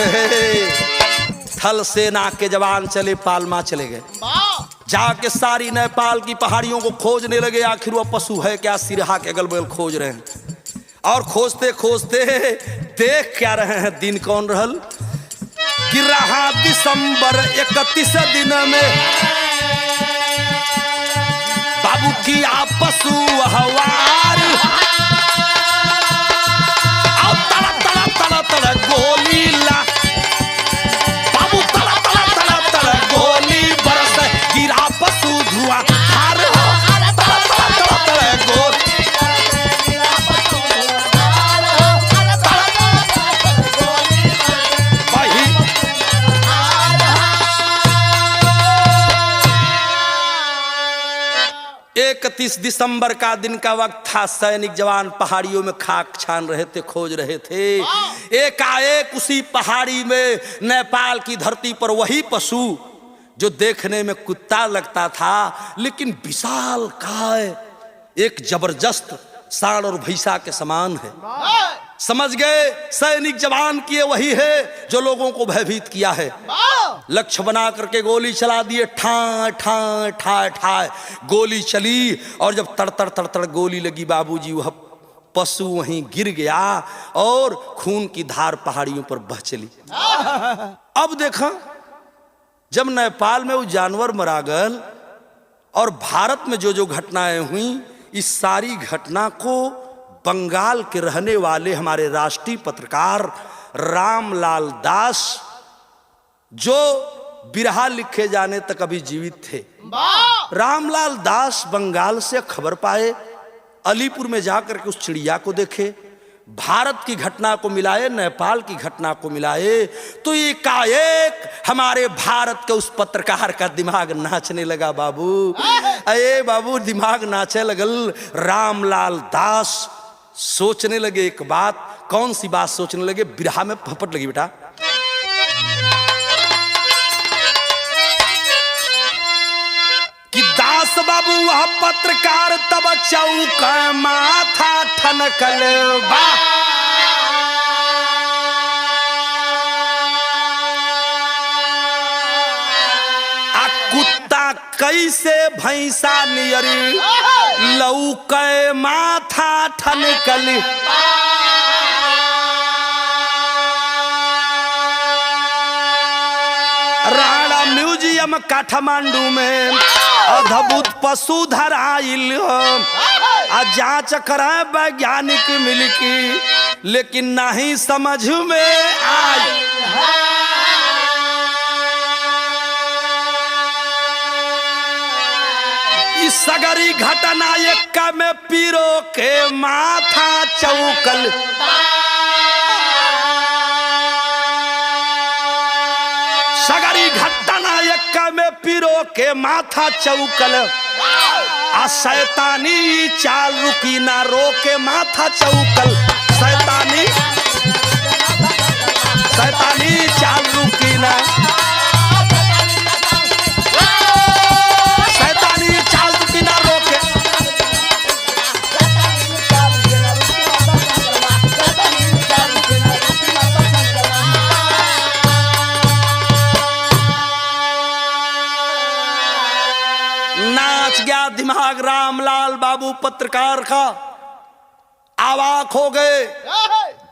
गए। थल सेना के जवान चले पालमा चले गए, जाके सारी नेपाल की पहाड़ियों को खोजने लगे। आखिर वो पशु है क्या, सिरहा के अगल बगल खोज रहे हैं। और खोजते खोजते देख क्या रहे हैं, दिन कौन रहल कि रहा दिसंबर 31 दिन में बाबू की आप पशु हवार। अब तड़ा तड़ा तड़ा तड़ा गोली ला बाबू, तड़ा तड़ा तड़ा तड़ा गोली बरस गिरा पशु धुआं हार। तड़ा तड़ा तड़ा तड़ा गोली भाई। 31 दिसंबर का दिन का वक्त था। सैनिक जवान पहाड़ियों में खाक छान रहे थे, खोज रहे थे। एकाएक उसी पहाड़ी में नेपाल की धरती पर वही पशु जो देखने में कुत्ता लगता था लेकिन विशाल काय, एक जबरदस्त सांड और भैंसा के समान है। समझ गए सैनिक जवान किए वही है जो लोगों को भयभीत किया है। लक्ष्य बना करके गोली चला दिए, ठा ठा ठा ठा गोली चली। और जब तड़तड़ तड़तड़ गोली लगी बाबूजी, वह पशु वहीं गिर गया और खून की धार पहाड़ियों पर बह चली। अब देखा जब नेपाल में वो जानवर मरा गल और भारत में जो जो घटनाएं हुई, इस सारी घटना को बंगाल के रहने वाले हमारे राष्ट्रीय पत्रकार रामलाल दास, जो बिरहा लिखे जाने तक अभी जीवित थे, रामलाल दास बंगाल से खबर पाए, अलीपुर में जाकर के उस चिड़िया को देखे, भारत की घटना को मिलाए, नेपाल की घटना को मिलाए, तो एकाएक हमारे भारत के उस पत्रकार का दिमाग नाचने लगा। बाबू अरे बाबू दिमाग नाचे लगल। रामलाल दास सोचने लगे एक बात। कौन सी बात सोचने लगे? बिरहा में फपट लगी बेटा। कि दास बाबू वह पत्रकार तब चौक माथा ठनकल बा। कुत्ता कैसे भैंसा नियरी लौके माथा ठनकल। राणा म्यूजियम काठमांडू में अद्भुत पशु धराइल, जांच कराए वैज्ञानिक मिलकी, लेकिन नहीं समझ में आई। सगरी घटना एक में पीरो के माथा चौकल। सगरी घटना एक में पीरो के माथा चौकल। आ शैतानी चाल रुकी ना रोके माथा चौकल। शैतानी चाल रुकी ना, दिमाग रामलाल बाबू पत्रकार का। अवाक हो गए,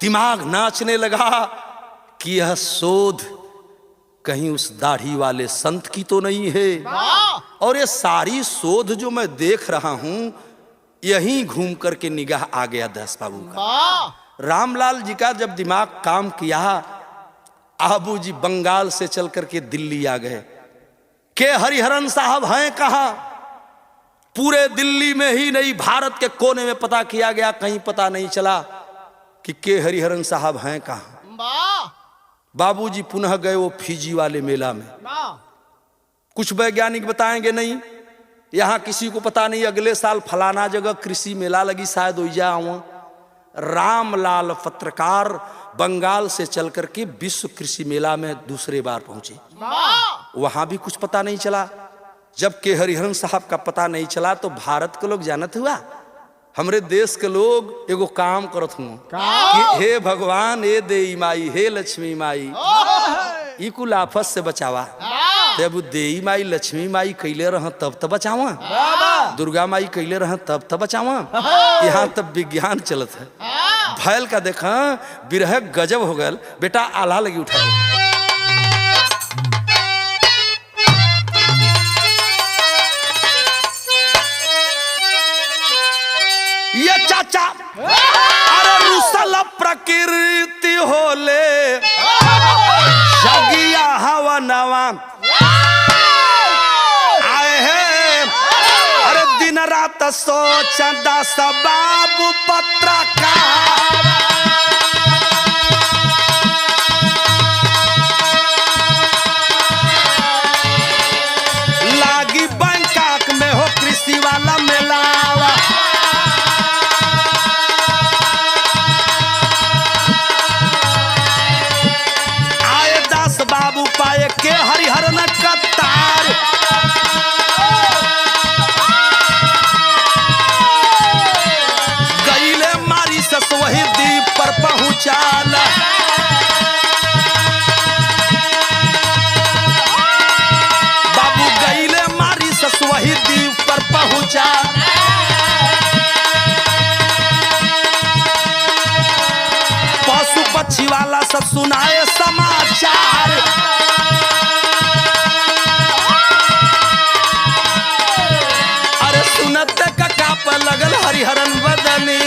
दिमाग नाचने लगा कि यह शोध कहीं उस दाढ़ी वाले संत की तो नहीं है, और ये सारी शोध जो मैं देख रहा हूं यहीं घूम करके निगाह आ गया दास बाबू का। रामलाल जी का जब दिमाग काम किया, आबू जी बंगाल से चल करके दिल्ली आ गए। के हरिहरन साहब हैं कहां? पूरे दिल्ली में ही नहीं, भारत के कोने में पता किया गया, कहीं पता नहीं चला कि के हरिहरन साहब हैं कहां। बाबूजी पुनः गए वो फिजी वाले मेला में। कुछ वैज्ञानिक बताएंगे नहीं, यहां किसी को पता नहीं, अगले साल फलाना जगह कृषि मेला लगी, शायद ओइजा आऊं। रामलाल पत्रकार बंगाल से चल करके विश्व कृषि मेला में दूसरे बार पहुंचे। वहां भी कुछ पता नहीं चला। जब के हरिहरन साहब का पता नहीं चला तो भारत के लोग जानत हुआ हमरे देश के लोग एगो काम करत हूँ कि हे भगवान, हे देई माई, हे लक्ष्मी माई, ई कुल आफत से बचावा। अब देई माई लक्ष्मी माई कैले रह तब तब बचावा, दुर्गा माई कैले रह तब तब बचावा। यहाँ तब विज्ञान चलत है। भैल का देखा बिरह गजब हो गल। बेटा आल्हा लगी उठा दे। ये चाचा अरे रुसल प्रकृति होले जगिया हवा नवा आए हैं। अरे दिन रात सोचदा बाबू पत्रकार लागी बैंकॉक में हो कृषि वाला मेलावा। बाबू पाए के हरिहर न कतार गईले मारी सस वही द्वीप पर पहुंचाल। बाबू गईले मारी सस वही द्वीप पर पहुंचा। पशु पक्षी वाला सब सुनाए समाचार। अरे सुनत का पर लगल हरिहरन बदनी।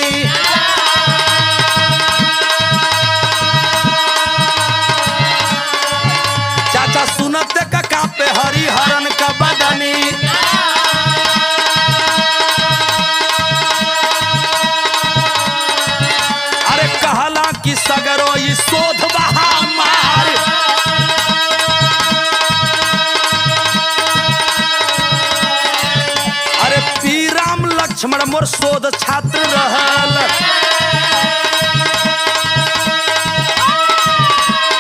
चाचा सुनत का पे हरिहरन का बदनी। अरे कहला कि सगरो ई शोध बहा मार। अरे पीराम लक्ष्मण मोर शोध छात्र रहल।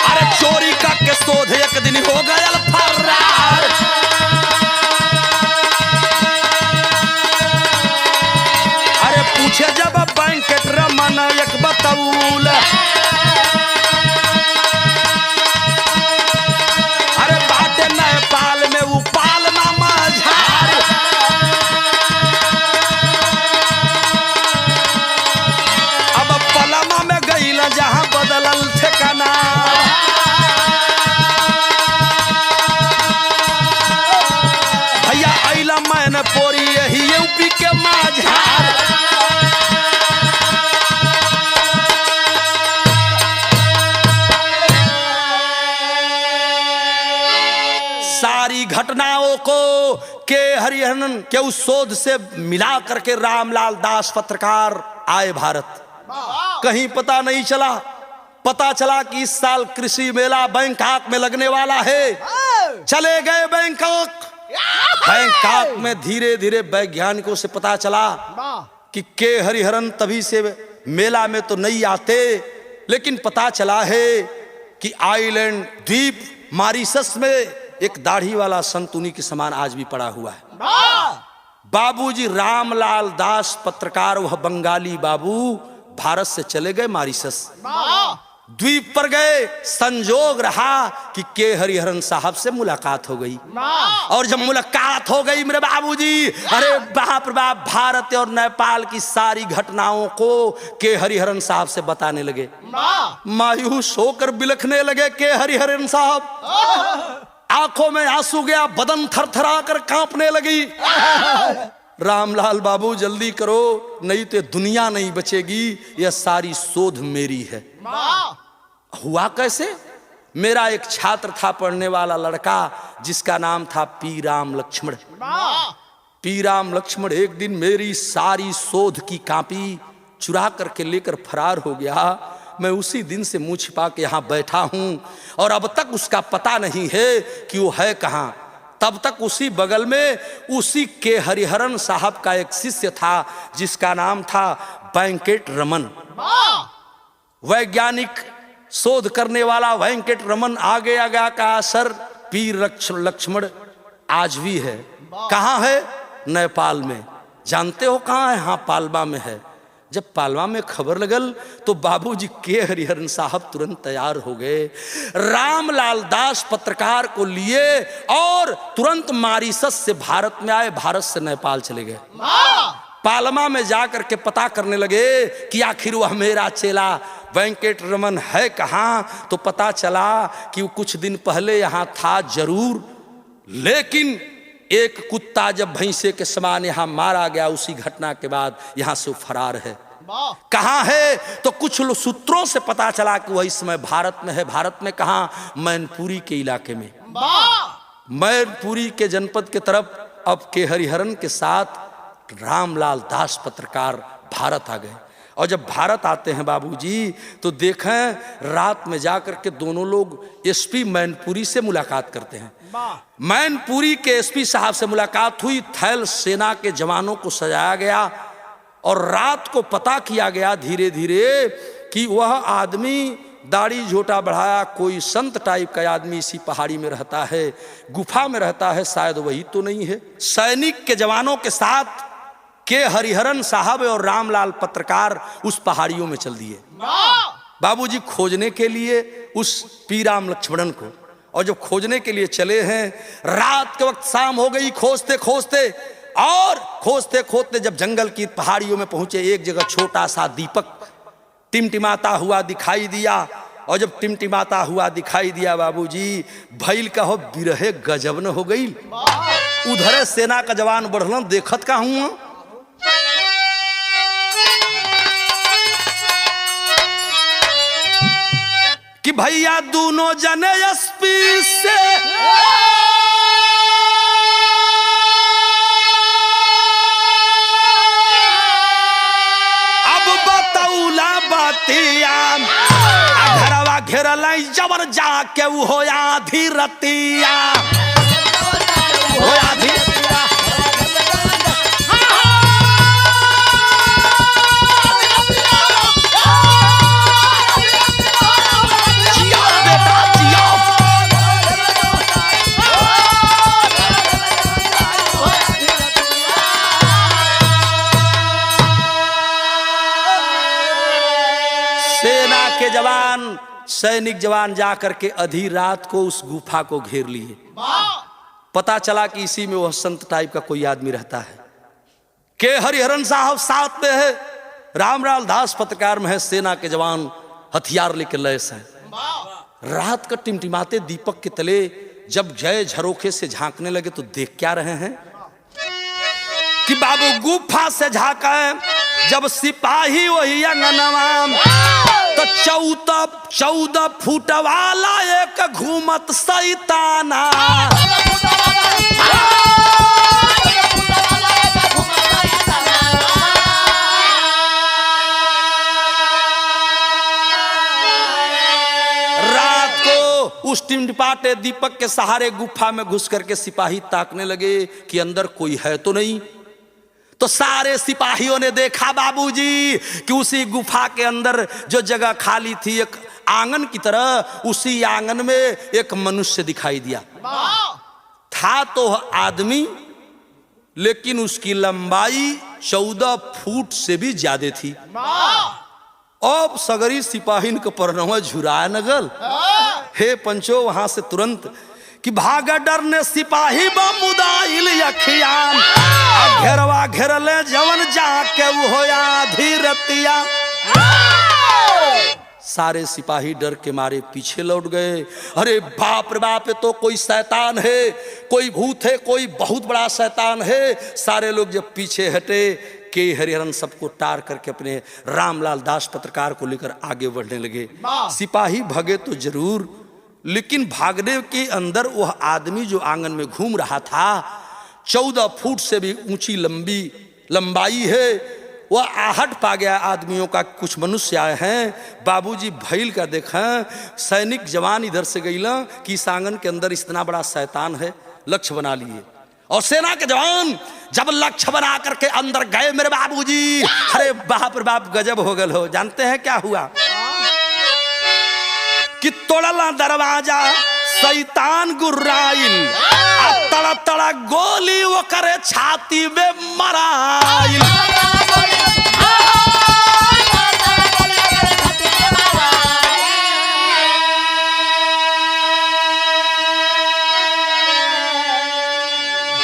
अरे चोरी का के शोध एक दिन हो गयल फरार। अरे पूछे जब बैंकेट रमन एक बतौल। अरे बाटे नेपाल में उपाल नामा झार। अब पलमा में गईल जहां बदलल ठिकाना। भैया अइला मैंने पोरी यही यूपी के माझार। सारी घटनाओं को के हरिहरन के उस शोध से मिला करके रामलाल दास पत्रकार आए भारत। कहीं पता नहीं चला। पता चला कि इस साल कृषि मेला बैंकॉक में लगने वाला है। चले गए बैंकॉक। बैंकॉक में धीरे धीरे वैज्ञानिकों से पता चला कि के हरिहरन तभी से मेला में तो नहीं आते, लेकिन पता चला है कि आइलैंड द्वीप मॉरिशस में एक दाढ़ी वाला संत उन्हीं के समान आज भी पड़ा हुआ है। बाबूजी रामलाल दास पत्रकार वह बंगाली बाबू भारत से चले गए मॉरिशस। द्वीप पर गए। संजोग रहा कि के हरिहरन साहब से मुलाकात हो गई। और जब मुलाकात हो गई मेरे बाबूजी, अरे बाप रे बाप, भारत और नेपाल की सारी घटनाओं को के हरिहरन साहब से बताने लगे। मायूस होकर बिलखने लगे के हरिहरन साहब। आंखों में आंसू गया, बदन थरथरा कर कांपने लगी। रामलाल बाबू जल्दी करो, नहीं तो दुनिया नहीं बचेगी। यह सारी शोध मेरी है। हुआ कैसे? मेरा एक छात्र था, पढ़ने वाला लड़का, जिसका नाम था पी राम लक्ष्मण। पी राम लक्ष्मण एक दिन मेरी सारी शोध की कॉपी चुरा करके लेकर फरार हो गया। मैं उसी दिन से मुंह छिपा के यहाँ बैठा हूं और अब तक उसका पता नहीं है कि वो है कहाँ। तब तक उसी बगल में उसी के हरिहरन साहब का एक शिष्य था जिसका नाम था वेंकट रमन। वैज्ञानिक शोध करने वाला वेंकट रमन आगे आगा का सर पी लक्ष्मण आज भी है। कहाँ है? नेपाल में। जानते हो कहाँ है? हाँ, पालवा में है। जब पालवा में खबर लगल तो बाबूजी के हरिहरन साहब तुरंत तैयार हो गए, रामलाल दास पत्रकार को लिए और तुरंत मॉरिशस से भारत में आए, भारत से नेपाल चले गए। पालमा में जाकर के पता करने लगे कि आखिर वह मेरा चेला वेंकट रमन है कहाँ। तो पता चला कि वो कुछ दिन पहले यहाँ था जरूर, लेकिन एक कुत्ता जब भैंसे के समान यहाँ मारा गया, उसी घटना के बाद यहाँ से फरार है। कहाँ है? तो कुछ सूत्रों से पता चला कि वह इस समय भारत में है। भारत में कहाँ? मैनपुरी के इलाके में। मैनपुरी के जनपद के तरफ अब के हरिहरन के साथ रामलाल दास पत्रकार भारत आ गए। और जब भारत आते हैं बाबूजी तो देखें रात में जाकर के दोनों लोग एसपी मैनपुरी से मुलाकात करते हैं। मैनपुरी के एसपी साहब से मुलाकात हुई, थैल सेना के जवानों को सजाया गया और रात को पता किया गया धीरे धीरे कि वह आदमी दाढ़ी झोटा बढ़ाया, कोई संत टाइप का आदमी इसी पहाड़ी में रहता है, गुफा में रहता है, शायद वही तो नहीं है। सैनिक के जवानों के साथ के हरिहरन साहब और रामलाल पत्रकार उस पहाड़ियों में चल दिए बाबूजी खोजने के लिए उस पीराम लक्ष्मणन को। और जब खोजने के लिए चले हैं, रात के वक्त शाम हो गई, खोजते खोजते और खोजते खोजते जब जंगल की पहाड़ियों में पहुंचे, एक जगह छोटा सा दीपक टिमटिमाता हुआ दिखाई दिया। और जब टिमटिमाता हुआ दिखाई दिया बाबूजी, भैल का हो बिरहे गजब न हो गई। उधर सेना का जवान बढ़ल देखत का हुआ कि भैया दोनों जने एसपी से अब बतौला बतिया, घरवा घेरल जबर जाके वो हो आधी रतिया, हो आधी जवान सैनिक जवान जाकर के आधी रात को उस गुफा को घेर लिए। पता चला कि इसी में वह संत टाइप का कोई आदमी रहता है। के हरिहरन साहब साथ में है, रामलाल दास पत्रकार में है, सेना के जवान हथियार लेकर लैस हैं। रात का टिमटिमाते दीपक के तले जब जय झरोखे से झांकने लगे तो देख क्या रहे हैं कि बाबू गुफा से झांका है जब सिपाही वही अंगनवा तो 14 फुट वाला एक घूमत सैताना, रात को उस टिमटिमाते दीपक के सहारे गुफा में घुस करके सिपाही ताकने लगे कि अंदर कोई है तो नहीं। तो सारे सिपाहियों ने देखा बाबूजी कि उसी गुफा के अंदर जो जगह खाली थी एक आंगन की तरह, उसी आंगन में एक मनुष्य दिखाई दिया। था तो आदमी, लेकिन उसकी लंबाई 14 फुट से भी ज्यादा थी। अब सगरी सिपाही को परनवा झुराया नगल। हे पंचो, वहां से तुरंत कि भागा डरने सिपाही मुदाइल अखियान, घेरवा घेरले जवन जाके वो हो आधी रतिया। सारे सिपाही डर के मारे पीछे लौट गए। अरे बाप रे बाप, तो कोई शैतान है, कोई भूत है, कोई बहुत बड़ा शैतान है। सारे लोग जब पीछे हटे, के हरिहरन सबको टार करके अपने रामलाल दास पत्रकार को लेकर आगे बढ़ने लगे। सिपाही भगे तो जरूर, लेकिन भागने के अंदर वह आदमी जो आंगन में घूम रहा था, 14 फुट से भी ऊंची लंबाई है, वह आहट पा गया आदमियों का। कुछ मनुष्य आए हैं बाबूजी, भैल का देखा। सैनिक जवान इधर से गईला कि इस आंगन के अंदर इतना बड़ा शैतान है, लक्ष्य बना लिए। और सेना के जवान जब लक्ष्य बना करके अंदर गए मेरे बाबूजी, अरे बाप रे बाप, गजब हो गल हो। जानते हैं क्या हुआ कि तोड़ला दरवाजा शैतान गुर्राइल आ तड़ा तड़ा गोली वो करे छाती में मराइल।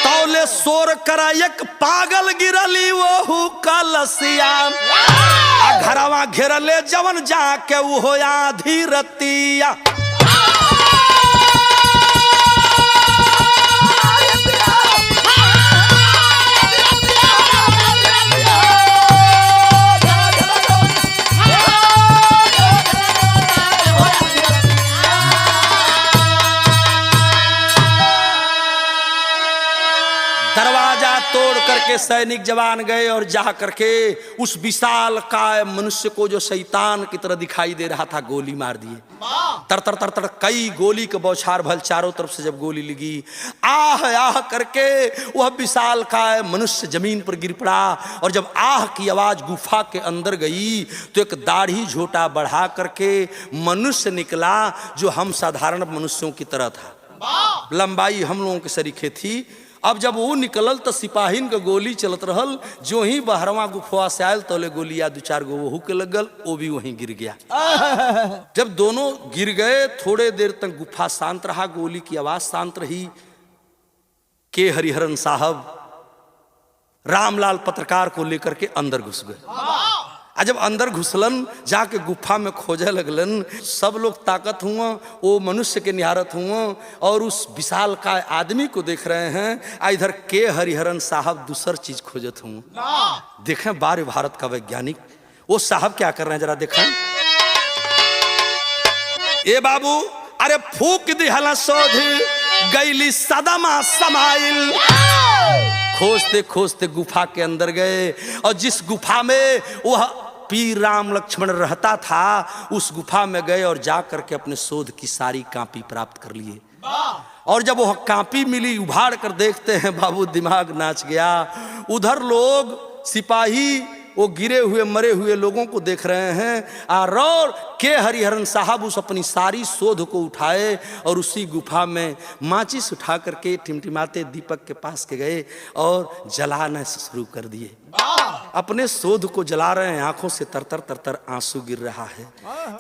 तौले सोर करा एक पागल गिरली वो कलसिया आ घरवा घेरले जवन जाके वो आधी रतिया। दरवाजा तोड़ करके सैनिक जवान गए और जा करके उस विशाल काय मनुष्य को जो शैतान की तरह दिखाई दे रहा था गोली मार दिए। तर तर तर तर कई गोली के बौछार भल चारों तरफ से जब गोली लगी आह आह करके वह विशाल काय मनुष्य जमीन पर गिर पड़ा। और जब आह की आवाज गुफा के अंदर गई तो एक दाढ़ी झोटा बढ़ा करके मनुष्य निकला जो हम साधारण मनुष्यों की तरह था। लंबाई हम लोगों के सरीखे थी। अब जब वो निकलल तो सिपाहीन का गोली चलत रहल। जो ही बहरवा गुफा से आयल तो गोलियां दो चार गो वहू के लगल, वो भी वहीं गिर गया। जब दोनों गिर गए थोड़े देर तक गुफा शांत रहा, गोली की आवाज शांत रही। के हरिहरन साहब रामलाल पत्रकार को लेकर के अंदर घुस गए। जब अंदर घुसलन जाके गुफा में खोजे लगलन। सब लोग ताकत हुआ वो मनुष्य के निहारत हुआ और उस विशाल का आदमी को देख रहे हैं। इधर के हरिहरन साहब दूसर चीज खोजत हुआ। देखें बार भारत का वैज्ञानिक वो साहब क्या कर रहे हैं जरा देखें। ए बाबू अरे फूक दिहला सोध गईली सदमा समाइल। खोजते खोजते गुफा के अंदर गए और जिस गुफा में वह पीर राम लक्ष्मण रहता था उस गुफा में गए और जा करके अपने शोध की सारी कॉपी प्राप्त कर लिए। और जब वह कॉपी मिली उभाड़ कर देखते हैं बाबू दिमाग नाच गया। उधर लोग सिपाही वो गिरे हुए मरे हुए लोगों को देख रहे हैं और के हरिहरन साहब उस अपनी सारी शोध को उठाए और उसी गुफा में माचिस उठा करके टिमटिमाते दीपक के पास के गए और जलाना शुरू कर दिए। अपने शोध को जला रहे हैं, आंखों से तरतर तरतर आंसू गिर रहा है।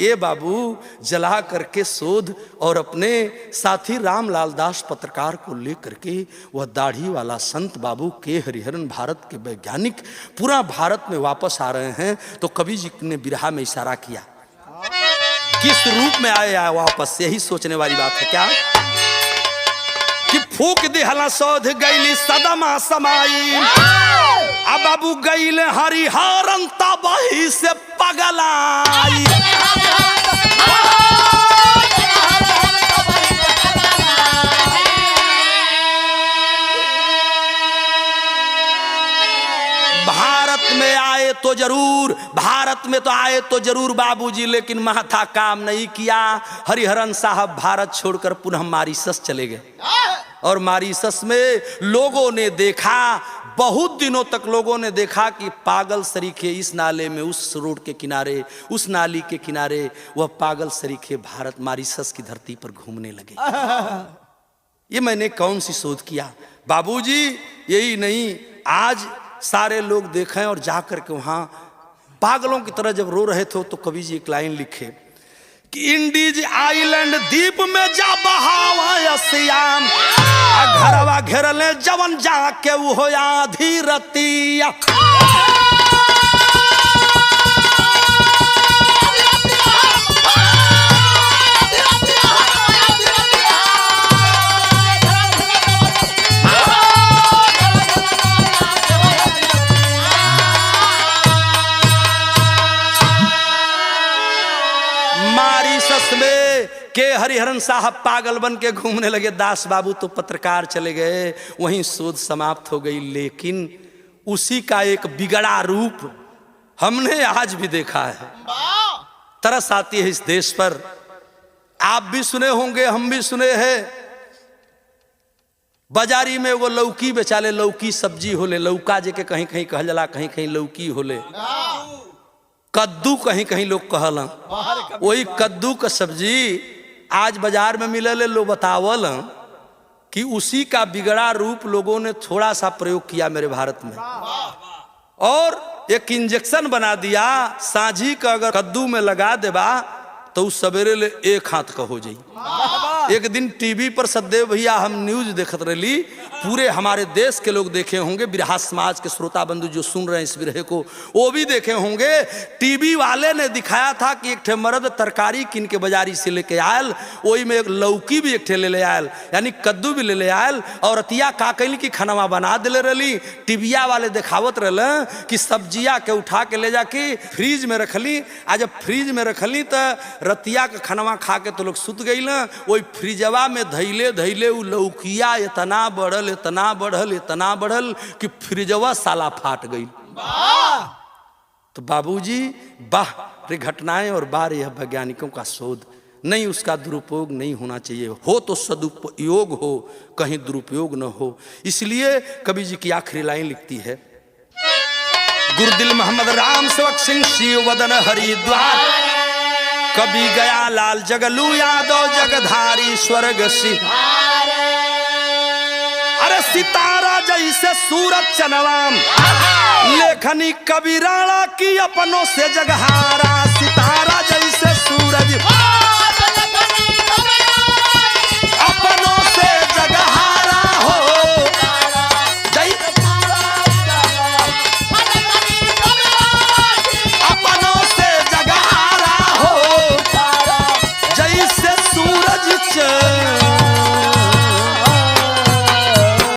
ये बाबू जला करके शोध और अपने साथी रामलाल दास पत्रकार को लेकर के वह दाढ़ी वाला संत बाबू के हरिहरन भारत के वैज्ञानिक पूरा भारत में वापस आ रहे हैं। तो कवि जी ने बिरहा में इशारा किया किस रूप में आए वापस, यही सोचने वाली बात है क्या कि फूक दिहला शोध गईली सदमा समाई। अब बाबू गईले हरिहरन तबही से पगलाई। भारत में आए तो जरूर, भारत में तो आए तो जरूर बाबूजी, लेकिन माथा काम नहीं किया। हरिहरन साहब भारत छोड़कर पुनः मॉरिशस चले गए और मॉरिशस में लोगों ने देखा, बहुत दिनों तक लोगों ने देखा कि पागल सरीखे इस नाले में, उस रोड के किनारे, उस नाली के किनारे वह पागल सरीखे भारत मॉरिशस की धरती पर घूमने लगे। ये मैंने कौन सी शोध किया बाबूजी? यही नहीं, आज सारे लोग देखें और जाकर के वहां पागलों की तरह जब रो रहे थे तो कवि जी एक लाइन लिखे कि इंडीज आइलैंड द्वीप में जा बहावा श्याम घरवा घेरले जवन जाके वो आधी रतिया। के हरिहरन साहब पागल बन के घूमने लगे। दास बाबू तो पत्रकार चले गए, वहीं शोध समाप्त हो गई। लेकिन उसी का एक बिगड़ा रूप हमने आज भी देखा है। तरस आती है इस देश पर। आप भी सुने होंगे, हम भी सुने हैं। बाजारी में वो लौकी बेचाले, लौकी सब्जी होले, लौका जे के कहीं कहीं कहल जाला, कहीं कहीं लौकी होले, कद्दू कहीं कहीं लोग कहला। वही कद्दू का सब्जी आज बाजार में मिले लो बतावल कि उसी का बिगड़ा रूप लोगों ने थोड़ा सा प्रयोग किया मेरे भारत में, और एक इंजेक्शन बना दिया, सांझी का अगर कद्दू में लगा देबा तो उस सवेरे ले एक हाथ का हो जाई। एक दिन टीवी पर सदैव भैया हम न्यूज देखत रही, पूरे हमारे देश के लोग देखे होंगे, बिरहा समाज के श्रोता बंधु जो सुन रहे हैं इस बिरहे को वो भी देखे होंगे। टीवी वाले ने दिखाया था कि एक ठे मर्द तरकारी किन के बाजारी से लेके आयल, वही में एक लौकी भी एक ठे ले आयल, यानी कद्दू भी ले आयल, और अतिया का कैली की खाना बना दिले रही। टीविया वाले दिखावत रहे कि सब्जिया के उठा के ले जाके फ्रिज में रखली, आज जब फ्रिज में रखली तो रतिया के खाना खा के तो लोग सुत गई ना, वही फ्रिजवा में धैले धैले उ लौकिया इतना बढ़ल इतना बढ़ल इतना बढ़ल कि फ्रिजवा साला फाट गई। तो बाबूजी वाह रे घटनाएं और बार यह वैज्ञानिकों का शोध, नहीं उसका दुरुपयोग नहीं होना चाहिए, हो तो सदुपयोग हो, कहीं दुरुपयोग न हो। इसलिए कवि जी की आखिरी लाइन लिखती है, गुरुदिल मोहम्मद राम सेवक सिंह शिव वदन हरिद्वार, कभी गया लाल जगलू यादव जगधारी स्वर्ग सिधार। अरे सितारा जैसे सूरज चनवाम, लेखनी कबीराणा की अपनों से जगहारा, सितारा जैसे सूरज